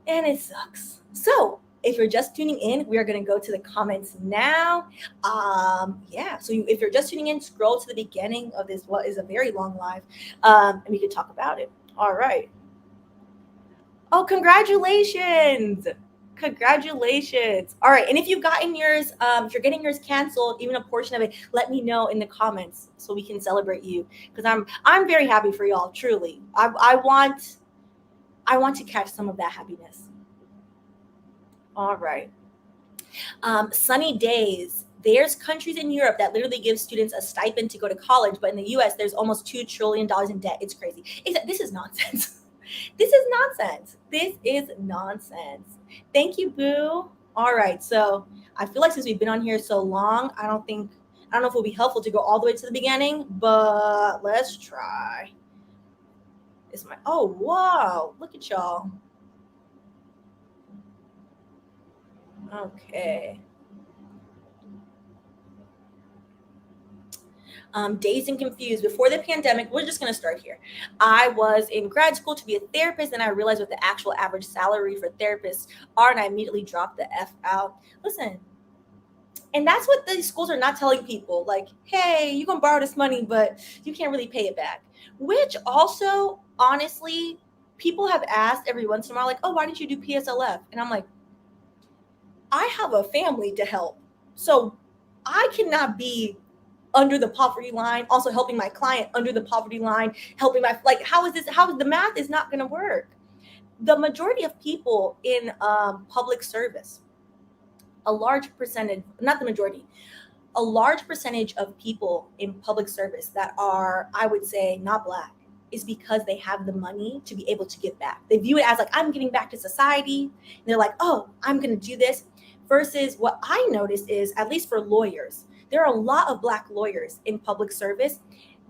S1: And it sucks. So if you're just tuning in, we are going to go to the comments now. So if you're just tuning in, scroll to the beginning of this, what is a very long live, and we can talk about it. All right. Oh, congratulations. All right. And if you've gotten yours, if you're getting yours canceled, even a portion of it, let me know in the comments so we can celebrate you. Because I'm very happy for y'all, truly. I want to catch some of that happiness. All right. Sunny days. There's countries in Europe that literally give students a stipend to go to college, but in the US, there's almost $2 trillion in debt. It's crazy. This is nonsense. This is nonsense. Thank you, Boo. All right. So I feel like since we've been on here so long, I don't know if it will be helpful to go all the way to the beginning, but let's try. Oh, wow. Look at y'all. Okay. Dazed and confused. Before the pandemic, we're just going to start here. I was in grad school to be a therapist, and I realized what the actual average salary for therapists are, and I immediately dropped the F out. Listen, and that's what these schools are not telling people. Like, hey, you can borrow this money, but you can't really pay it back. Which also, honestly, people have asked every once in a while, like, oh, why did you do PSLF? And I'm like, I have a family to help. So I cannot be under the poverty line, also helping my client under the poverty line, helping how is the math is not going to work. The majority of people in public service, a large percentage of people in public service that are, I would say, not Black, is because they have the money to be able to give back. They view it as like, I'm giving back to society. And they're like, oh, I'm going to do this. Versus what I noticed is, at least for lawyers, There are a lot of Black lawyers in public service.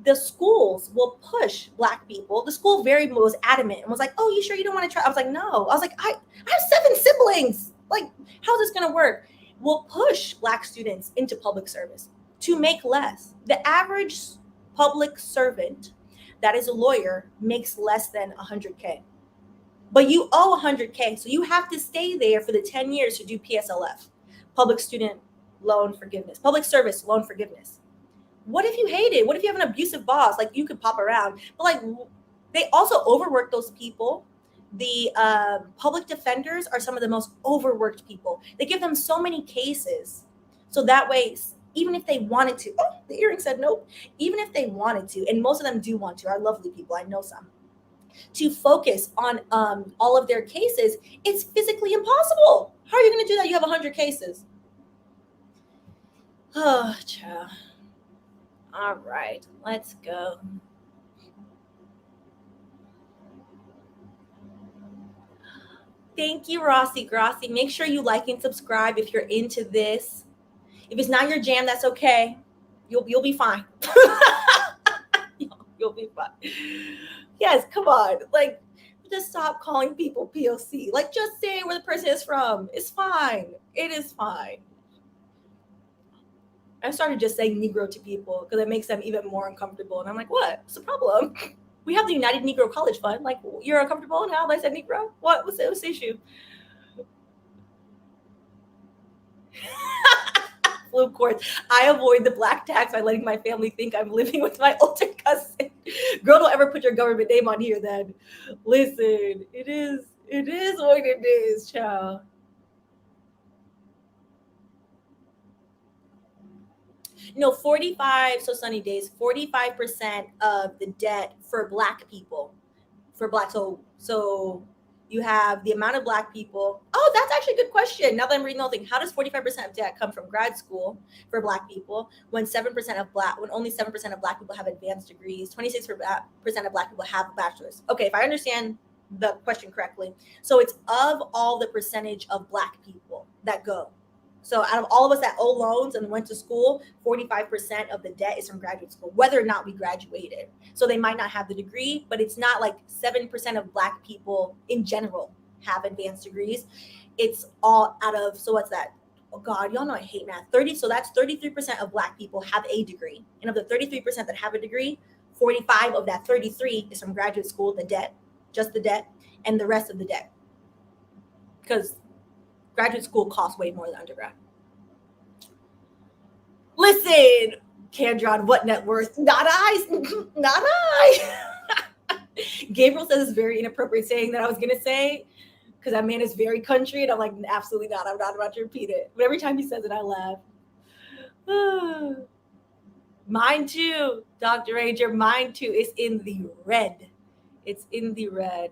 S1: The schools will push Black people. The school was adamant and was like, oh, you sure you don't want to try? I was like, no. I was like, I have 7 siblings. Like, how's this going to work? We'll push Black students into public service to make less. The average public servant that is a lawyer makes less than 100K. But you owe 100K. So you have to stay there for the 10 years to do PSLF, public student loan forgiveness, public service loan forgiveness. What if you hate it? What if you have an abusive boss? Like, you could pop around. But like, they also overwork those people. The public defenders are some of the most overworked people. They give them so many cases. So that way, even if they wanted to, oh, the earring said nope. Even if they wanted to, and most of them do want to, are lovely people, I know some, to focus on all of their cases, it's physically impossible. How are you going to do that? You have 100 cases. Oh, child. All right, let's go. Thank you, Rossi Grossi. Make sure you like and subscribe if you're into this. If it's not your jam, that's okay. You'll be fine. You'll be fine. Yes, come on. Like, just stop calling people POC. Like, just say where the person is from. It's fine. It is fine. I started just saying Negro to people because it makes them even more uncomfortable. And I'm like, what? What's the problem? We have the United Negro College Fund. Like, you're uncomfortable now that I said Negro? What's the issue? Flu courts. I avoid the black tax by letting my family think I'm living with my older cousin. Girl, don't ever put your government name on here then. Listen, it is what it is, child. No, 45, so sunny days, 45% of the debt for Black people, so you have the amount of Black people. Oh, that's actually a good question. Now that I'm reading the whole thing, how does 45% of debt come from grad school for Black people when only 7% of Black people have advanced degrees, 26% of Black people have a bachelor's? Okay, if I understand the question correctly, so it's of all the percentage of Black people that go. So out of all of us that owe loans and went to school, 45% of the debt is from graduate school, whether or not we graduated. So they might not have the degree, but it's not like 7% of Black people in general have advanced degrees. It's all out of, so what's that? Oh God, y'all know I hate math. So that's 33% of Black people have a degree. And of the 33% that have a degree, 45 of that 33 is from graduate school, the debt, just the debt, and the rest of the debt. Because graduate school costs way more than undergrad. Listen, Kendron, what net worth? Not I. Not I. Gabriel says it's very inappropriate saying that I was going to say because that man is very country. And I'm like, absolutely not. I'm not about to repeat it. But every time he says it, I laugh. Mine too, Dr. Ranger. Mine too. It's in the red. It's in the red.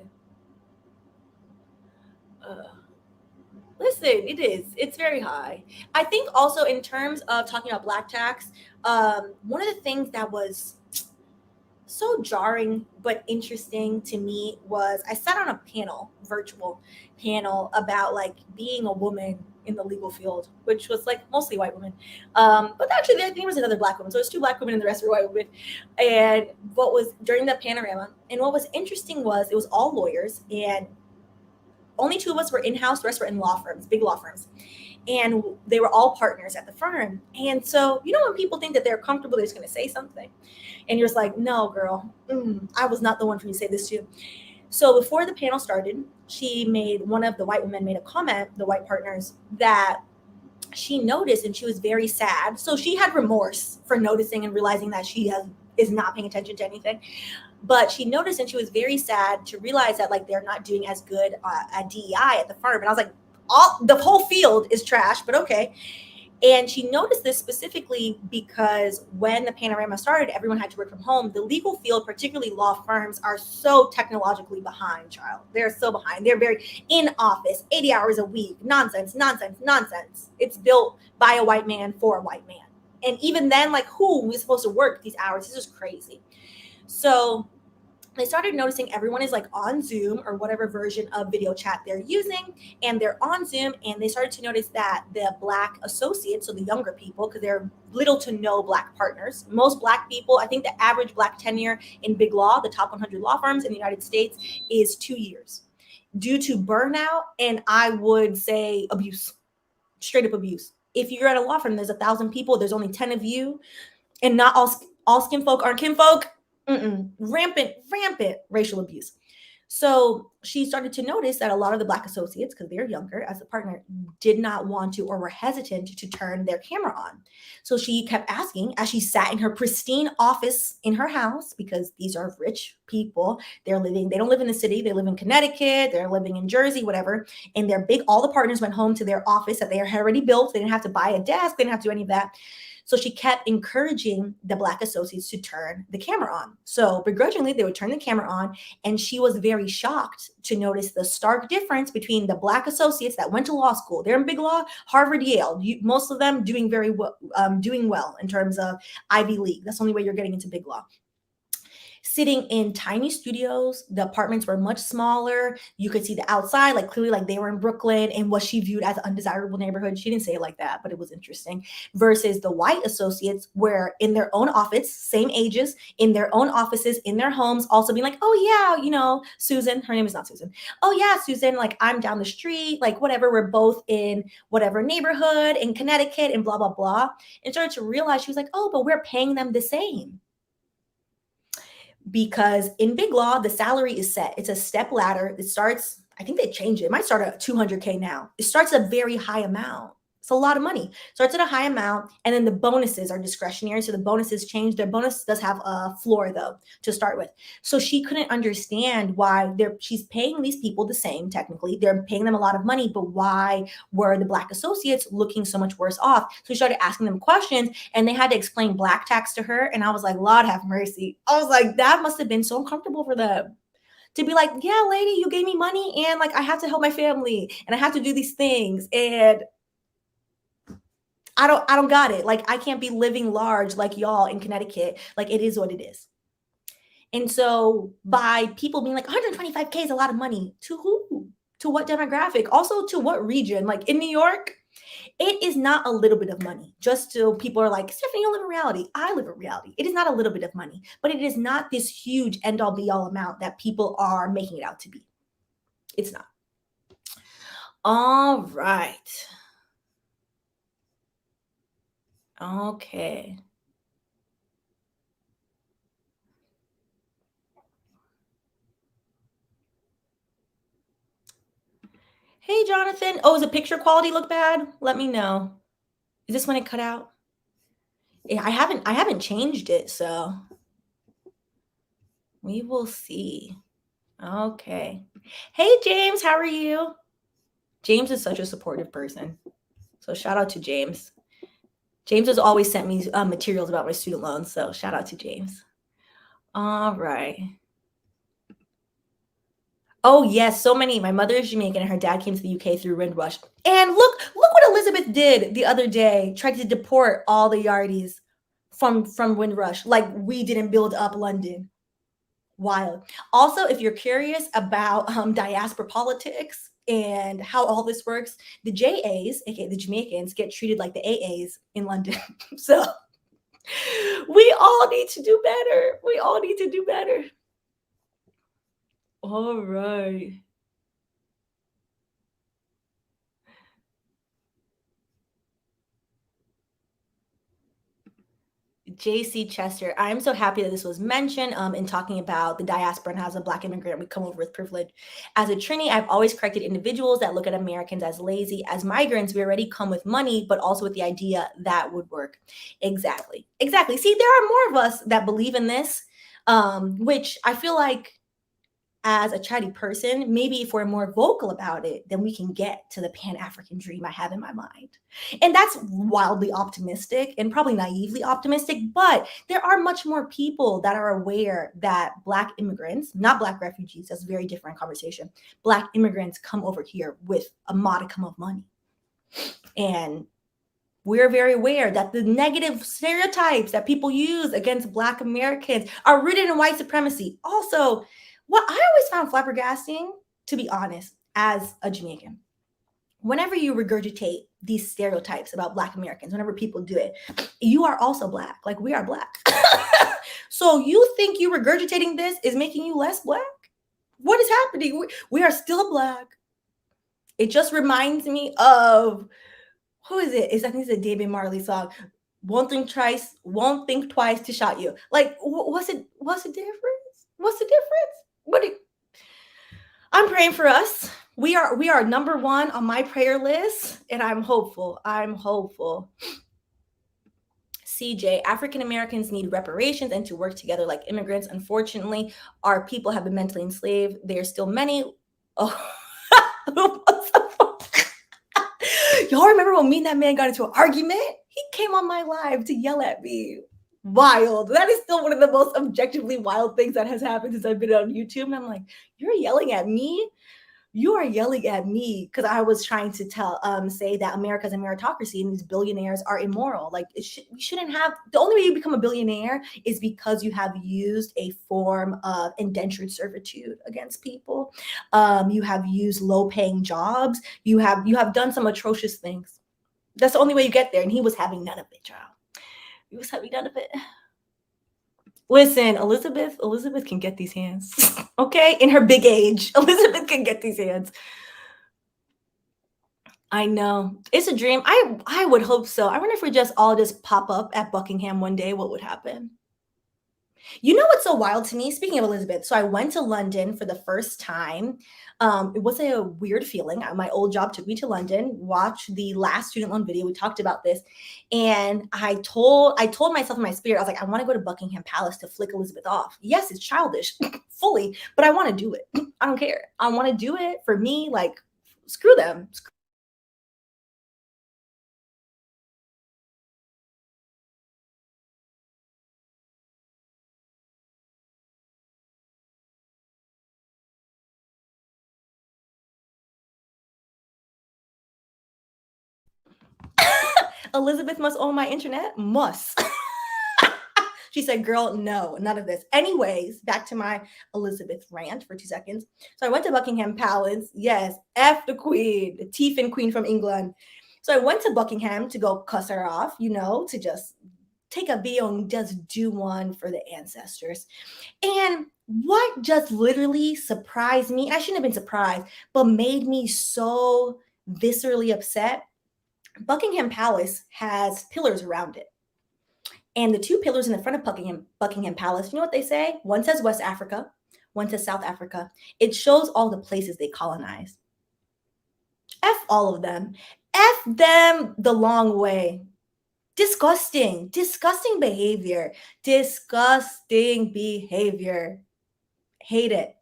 S1: Listen, it is. It's very high. I think also in terms of talking about Black tax, one of the things that was so jarring but interesting to me was I sat on a virtual panel about like being a woman in the legal field, which was like mostly white women. But actually there was another Black woman. So it was 2 Black women and the rest were white women. And what was during the panorama, and what was interesting was it was all lawyers and only 2 of us were in-house, the rest were in law firms, big law firms. And they were all partners at the firm. And so, you know, when people think that they're comfortable, they're just going to say something. And you're just like, no, girl, I was not the one for you to say this to. So before the panel started, one of the white women made a comment, the white partners, that she noticed and she was very sad. So she had remorse for noticing and realizing that she is not paying attention to anything. But she noticed and she was very sad to realize that like they're not doing as good at DEI at the firm. And I was like, the whole field is trash, but okay. And she noticed this specifically because when the panorama started, everyone had to work from home. The legal field, particularly law firms, are so technologically behind, child. They're so behind. They're very in office, 80 hours a week. Nonsense. It's built by a white man for a white man. And even then, like, who is supposed to work these hours? This is crazy. So they started noticing everyone is like on Zoom or whatever version of video chat they're using, and they're on Zoom, and they started to notice that the Black associates, so the younger people, because they're little to no Black partners. Most Black people, I think the average Black tenure in big law, the top 100 law firms in the United States, is 2 years due to burnout, and I would say abuse, straight up abuse. If you're at a law firm, there's 1,000 people, there's only 10 of you, and not all skin folk aren't kinfolk. Rampant racial abuse. So she started to notice that a lot of the Black associates, because they're younger as a partner, did not want to or were hesitant to turn their camera on. So she kept asking as she sat in her pristine office in her house, because these are rich people. They don't live in the city, they live in Connecticut, they're living in Jersey, whatever. And they're big, all the partners went home to their office that they had already built. They didn't have to buy a desk, they didn't have to do any of that. So she kept encouraging the Black associates to turn the camera on. So begrudgingly, they would turn the camera on, and she was very shocked to notice the stark difference between the Black associates that went to law school. They're in big law, Harvard, Yale. Most of them doing very well, doing well in terms of Ivy League. That's the only way you're getting into big law. Sitting in tiny studios. The apartments were much smaller. You could see the outside, like clearly like they were in Brooklyn in what she viewed as an undesirable neighborhood. She didn't say it like that, but it was interesting. Versus the white associates were in their own office, same ages, in their own offices, in their homes, also being like, oh yeah, Susan, her name is not Susan. Oh yeah, Susan, like I'm down the street, like whatever, we're both in whatever neighborhood in Connecticut and blah, blah, blah. And started to realize, she was like, oh, but we're paying them the same. Because in big law, the salary is set. It's a step ladder. It starts, I think they changed it. It might start at $200K now. It starts at a very high amount. It's a lot of money. Starts at a high amount, and then the bonuses are discretionary. So the bonuses change. Their bonus does have a floor though to start with. So she couldn't understand why she's paying these people the same. Technically, they're paying them a lot of money, but why were the Black associates looking so much worse off? So she started asking them questions, and they had to explain Black tax to her. And I was like, Lord have mercy. I was like, that must have been so uncomfortable for them. To be like, yeah, lady, you gave me money, and like I have to help my family, and I have to do these things, and I don't got it. Like, I can't be living large like y'all in Connecticut. Like, it is what it is. And so by people being like, 125K is a lot of money. To who? To what demographic? Also, to what region? Like in New York, it is not a little bit of money. Just so people are like, Stephanie, you live in reality. I live in reality. It is not a little bit of money, but it is not this huge end all be all amount that people are making it out to be. It's not. All right. Okay. Hey, Jonathan. Oh, does the picture quality look bad? Let me know. Is this when it cut out? Yeah, I haven't changed it, so we will see. Okay. Hey, James, how are you? James is such a supportive person. So shout out to James. James has always sent me materials about my student loans, so shout out to James. All right. Oh yes, so many. My mother is Jamaican, and her dad came to the UK through Windrush. And look what Elizabeth did the other day. Tried to deport all the Yardies from Windrush. Like we didn't build up London. Wild. Also, if you're curious about diaspora politics and how all this works, the JAs, aka the Jamaicans, get treated like the AAs in London. So we all need to do better. We all need to do better. All right. JC Chester, I'm so happy that this was mentioned in talking about the diaspora and how as a Black immigrant we come over with privilege. As a Trini, I've always corrected individuals that look at Americans as lazy. As migrants, we already come with money, but also with the idea that would work. Exactly. See, there are more of us that believe in this, which I feel like as a chatty person, maybe if we're more vocal about it, then we can get to the Pan-African dream I have in my mind. And that's wildly optimistic and probably naively optimistic, but there are much more people that are aware that Black immigrants, not Black refugees, that's a very different conversation. Black immigrants come over here with a modicum of money. And We're very aware that the negative stereotypes that people use against Black Americans are rooted in white supremacy. Also, what I always found flabbergasting, to be honest, as a Jamaican, whenever you regurgitate these stereotypes about Black Americans, whenever people do it, you are also Black. Like, we are Black. So you think you regurgitating this is making you less Black? What is happening? We are still Black. It just reminds me of, who is it? I think it's a David Marley song. Won't think twice to shot you. Like, what's the difference? What's the difference? I'm praying for us. We are number one on my prayer list, and I'm hopeful. CJ, African Americans need reparations and to work together like immigrants. Unfortunately, our people have been mentally enslaved. There's still many. Oh, y'all remember when me and that man got into an argument? He came on my live to yell at me. Wild. That is still one of the most objectively wild things that has happened since I've been on YouTube. And I'm like, you're yelling at me? You are yelling at me because I was trying to say that America's a meritocracy and these billionaires are immoral. Like, you shouldn't have. The only way you become a billionaire is because you have used a form of indentured servitude against people. You have used low-paying jobs. You have done some atrocious things. That's the only way you get there. And he was having none of it, child. He was having none of it. Listen, Elizabeth can get these hands. Okay? In her big age, Elizabeth can get these hands. I know. It's a dream. I would hope so. I wonder if we just all pop up at Buckingham one day, what would happen? You know what's so wild to me? Speaking of Elizabeth, so I went to London for the first time. It was a weird feeling. My old job took me to London, watched the last student loan video. We talked about this. And I told myself in my spirit, I was like, I want to go to Buckingham Palace to flick Elizabeth off. Yes, it's childish, fully, but I want to do it. I don't care. I want to do it for me. Like, screw them. Elizabeth must own my internet. Must. She said, girl, no, none of this. Anyways, back to my Elizabeth rant for 2 seconds. So I went to Buckingham Palace. Yes, F the queen, the Tiefin queen from England. So I went to Buckingham to go cuss her off, to just take a video and just do one for the ancestors. And what just literally surprised me, and I shouldn't have been surprised, but made me so viscerally upset, Buckingham Palace has pillars around it. And the 2 pillars in the front of Buckingham Palace, you know what they say? One says West Africa, one says South Africa. It shows all the places they colonized. F all of them. F them the long way. Disgusting behavior. Hate it.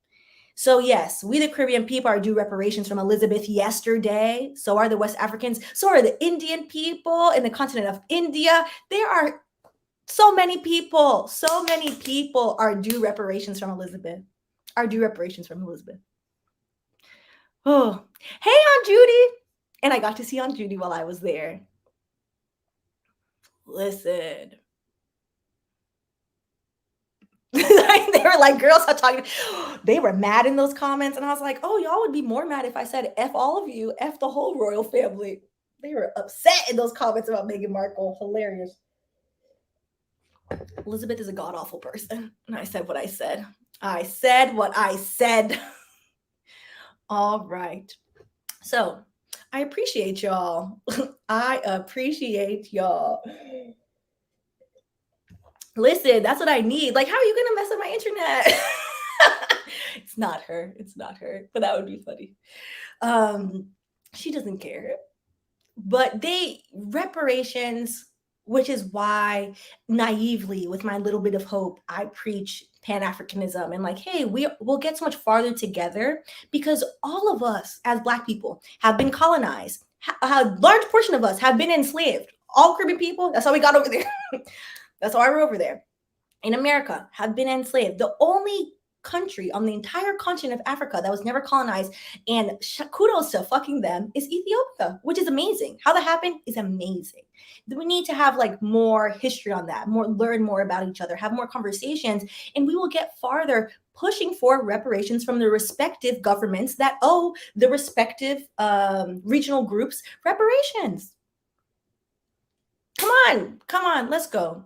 S1: So yes, we the Caribbean people are due reparations from Elizabeth yesterday. So are the West Africans. So are the Indian people in the continent of India. There are so many people are due reparations from Elizabeth. Oh, hey, Aunt Judy. And I got to see Aunt Judy while I was there. Listen. They were like, girls are talking. They were mad in those comments. And I was like, oh, y'all would be more mad if I said F all of you, F the whole royal family. They were upset in those comments about Meghan Markle. Hilarious. Elizabeth is a god-awful person. And I said what I said. All right. So I appreciate y'all. Listen, that's what I need. Like, how are you going to mess up my internet? It's not her. But that would be funny. She doesn't care. But reparations, which is why naively, with my little bit of hope, I preach Pan-Africanism and like, hey, we'll get so much farther together because all of us as Black people have been colonized. A large portion of us have been enslaved. All Caribbean people, that's how we got over there. That's why we're over there. In America, have been enslaved. The only country on the entire continent of Africa that was never colonized, and kudos to fucking them, is Ethiopia, which is amazing. How that happened is amazing. We need to have like more history on that, learn more about each other, have more conversations, and we will get farther pushing for reparations from the respective governments that owe the respective regional groups reparations. Come on, let's go.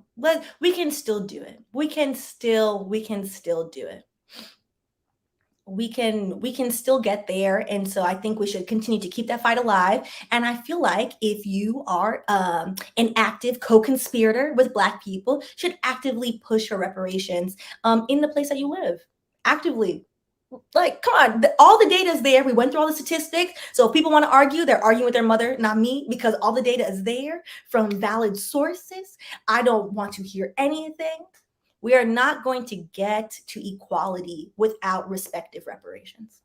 S1: We can still do it. We can still do it. We can still get there. And so I think we should continue to keep that fight alive. And I feel like if you are an active co-conspirator with Black people, should actively push for reparations in the place that you live. Actively. Like, come on, all the data is there. We went through all the statistics. So if people want to argue, they're arguing with their mother, not me, because all the data is there from valid sources. I don't want to hear anything. We are not going to get to equality without respective reparations.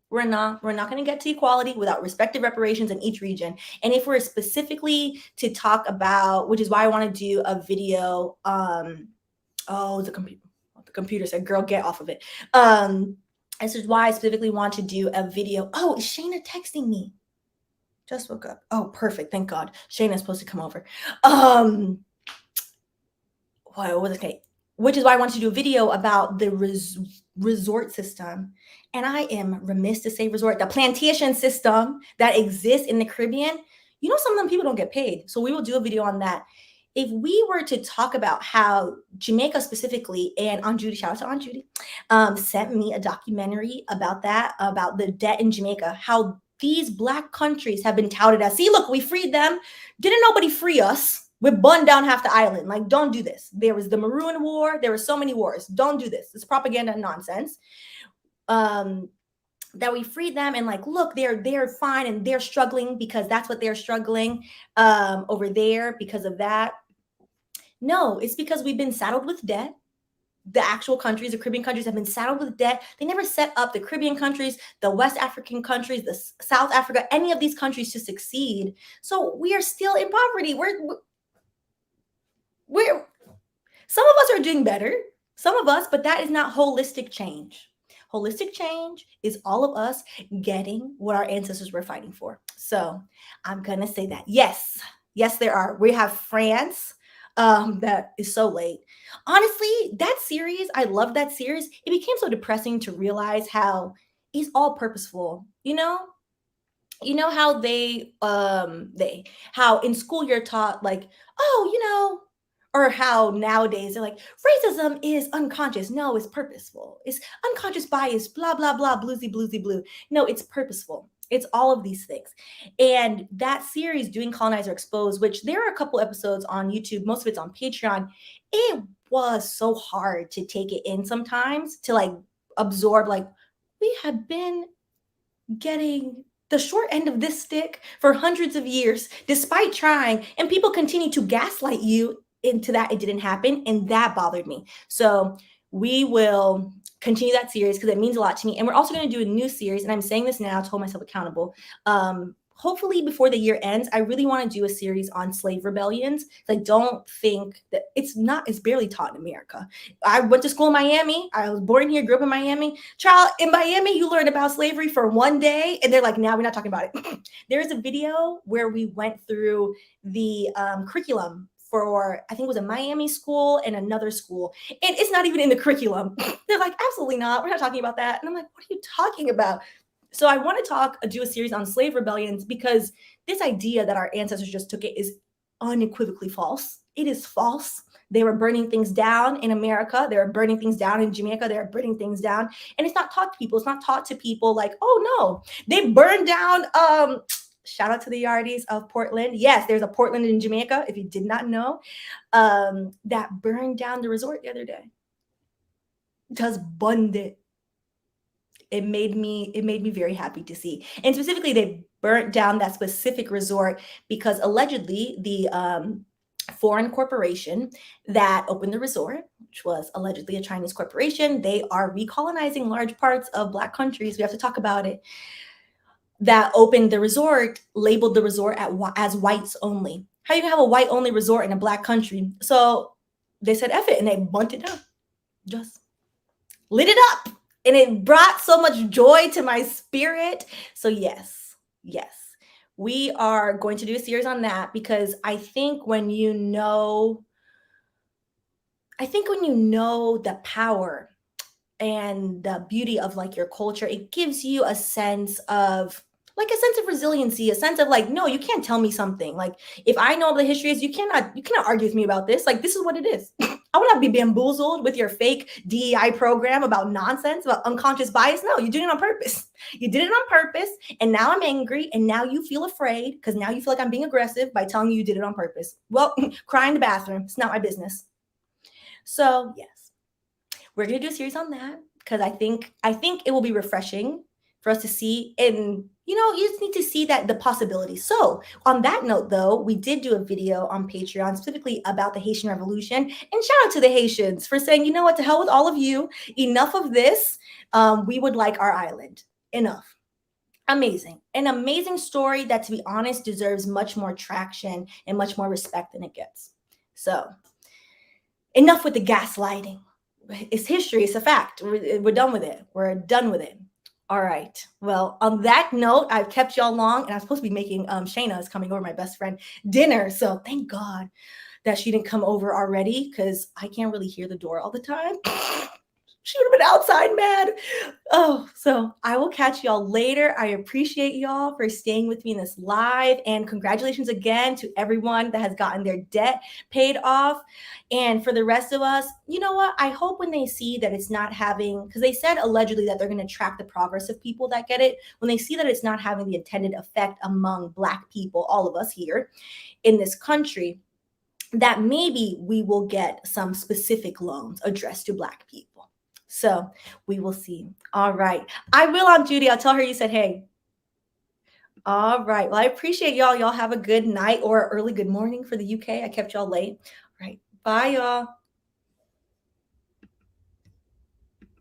S1: We're not going to get to equality without respective reparations in each region. And if we're specifically to talk about, which is why I want to do a video, the computer said, girl, get off of it. This is why I specifically want to do a video. Oh, is Shayna texting me? Just woke up. Oh, perfect. Thank God. Shayna's supposed to come over. Which is why I wanted to do a video about the resort system. And I am remiss to say resort, the plantation system that exists in the Caribbean. You know, some of them people don't get paid. So we will do a video on that. If we were to talk about how Jamaica specifically, and Aunt Judy, shout out to Aunt Judy, sent me a documentary about that, about the debt in Jamaica, how these Black countries have been touted as, see, look, we freed them. Didn't nobody free us? We burned down half the island. Like, don't do this. There was the Maroon War. There were so many wars. Don't do this. It's propaganda and nonsense. That we freed them, and like, look, they're fine, and they're struggling because that's what they're struggling over there because of that. No, it's because we've been saddled with debt. The actual countries, the Caribbean countries, have been saddled with debt. They never set up the Caribbean countries, the West African countries, the South Africa, any of these countries to succeed. So we are still in poverty. We're some of us are doing better, some of us, but that is not holistic change. Holistic change is all of us getting what our ancestors were fighting for. So I'm going to say that. Yes, there are. We have France. That is so late. Honestly, that series, I love that series. It became so depressing to realize how it's all purposeful. You know how how in school you're taught like, oh, or how nowadays they're like, racism is unconscious. No, it's purposeful. It's unconscious bias, blah, blah, blah, bluesy, blue. No, it's purposeful. It's all of these things. And that series, Doing Colonizer Exposed, which there are a couple episodes on YouTube, most of it's on Patreon. It was so hard to take it in sometimes, to like absorb, like, we have been getting the short end of this stick for hundreds of years, despite trying, and people continue to gaslight you into that it didn't happen. And that bothered me. So we will continue that series because it means a lot to me. And we're also going to do a new series. And I'm saying this now to hold myself accountable. Hopefully before the year ends, I really want to do a series on slave rebellions. I don't think that it's barely taught in America. I went to school in Miami. I was born here, grew up in Miami. Child, in Miami, you learn about slavery for one day. And they're like, now we're not talking about it. There's a video where we went through the curriculum for, I think it was a Miami school and another school. And it's not even in the curriculum. They're like, absolutely not. We're not talking about that. And I'm like, what are you talking about? So I want to do a series on slave rebellions because this idea that our ancestors just took it is unequivocally false. It is false. They were burning things down in America. They were burning things down in Jamaica. They were burning things down. And it's not taught to people. It's not taught to people like, oh no, they burned down, shout out to the Yardies of Portland. Yes, there's a Portland in Jamaica, if you did not know, that burned down the resort the other day. Just burned it. It made me very happy to see. And specifically, they burnt down that specific resort because allegedly the foreign corporation that opened the resort, which was allegedly a Chinese corporation, they are recolonizing large parts of Black countries. We have to talk about it. That opened the resort, labeled the resort as whites only. How you gonna have a white only resort in a Black country? So they said F it and they burnt it down. Just lit it up and it brought so much joy to my spirit. So yes, we are going to do a series on that because I think when you know the power and the beauty of like your culture, it gives you a sense of resiliency, a sense of like, no, you can't tell me something. Like if I know the history is, you cannot argue with me about this. Like this is what it is. I will not be bamboozled with your fake DEI program about nonsense, about unconscious bias. No, you did it on purpose. You did it on purpose. And now I'm angry. And now you feel afraid because now you feel like I'm being aggressive by telling you did it on purpose. Well, cry in the bathroom. It's not my business. So yes, we're going to do a series on that because I think it will be refreshing for us to see. And, you just need to see that the possibilities. So on that note, though, we did do a video on Patreon specifically about the Haitian Revolution. And shout out to the Haitians for saying, you know what, to hell with all of you. Enough of this. We would like our island. Enough. Amazing. An amazing story that, to be honest, deserves much more traction and much more respect than it gets. So enough with the gaslighting. It's history. It's a fact. We're done with it. We're done with it. All right. Well, on that note, I've kept y'all long, and I'm supposed to be making Shayna is coming over, my best friend, dinner. So thank God that she didn't come over already because I can't really hear the door all the time. She would have been outside mad. Oh, so I will catch y'all later. I appreciate y'all for staying with me in this live. And congratulations again to everyone that has gotten their debt paid off. And for the rest of us, you know what? I hope when they see that it's not having, because they said allegedly that they're going to track the progress of people that get it. When they see that it's not having the intended effect among Black people, all of us here in this country, that maybe we will get some specific loans addressed to Black people. So we will see. All right. I will, Aunt Judy. I'll tell her you said, hey. All right. Well, I appreciate y'all. Y'all have a good night or early good morning for the UK. I kept y'all late. All right. Bye, y'all.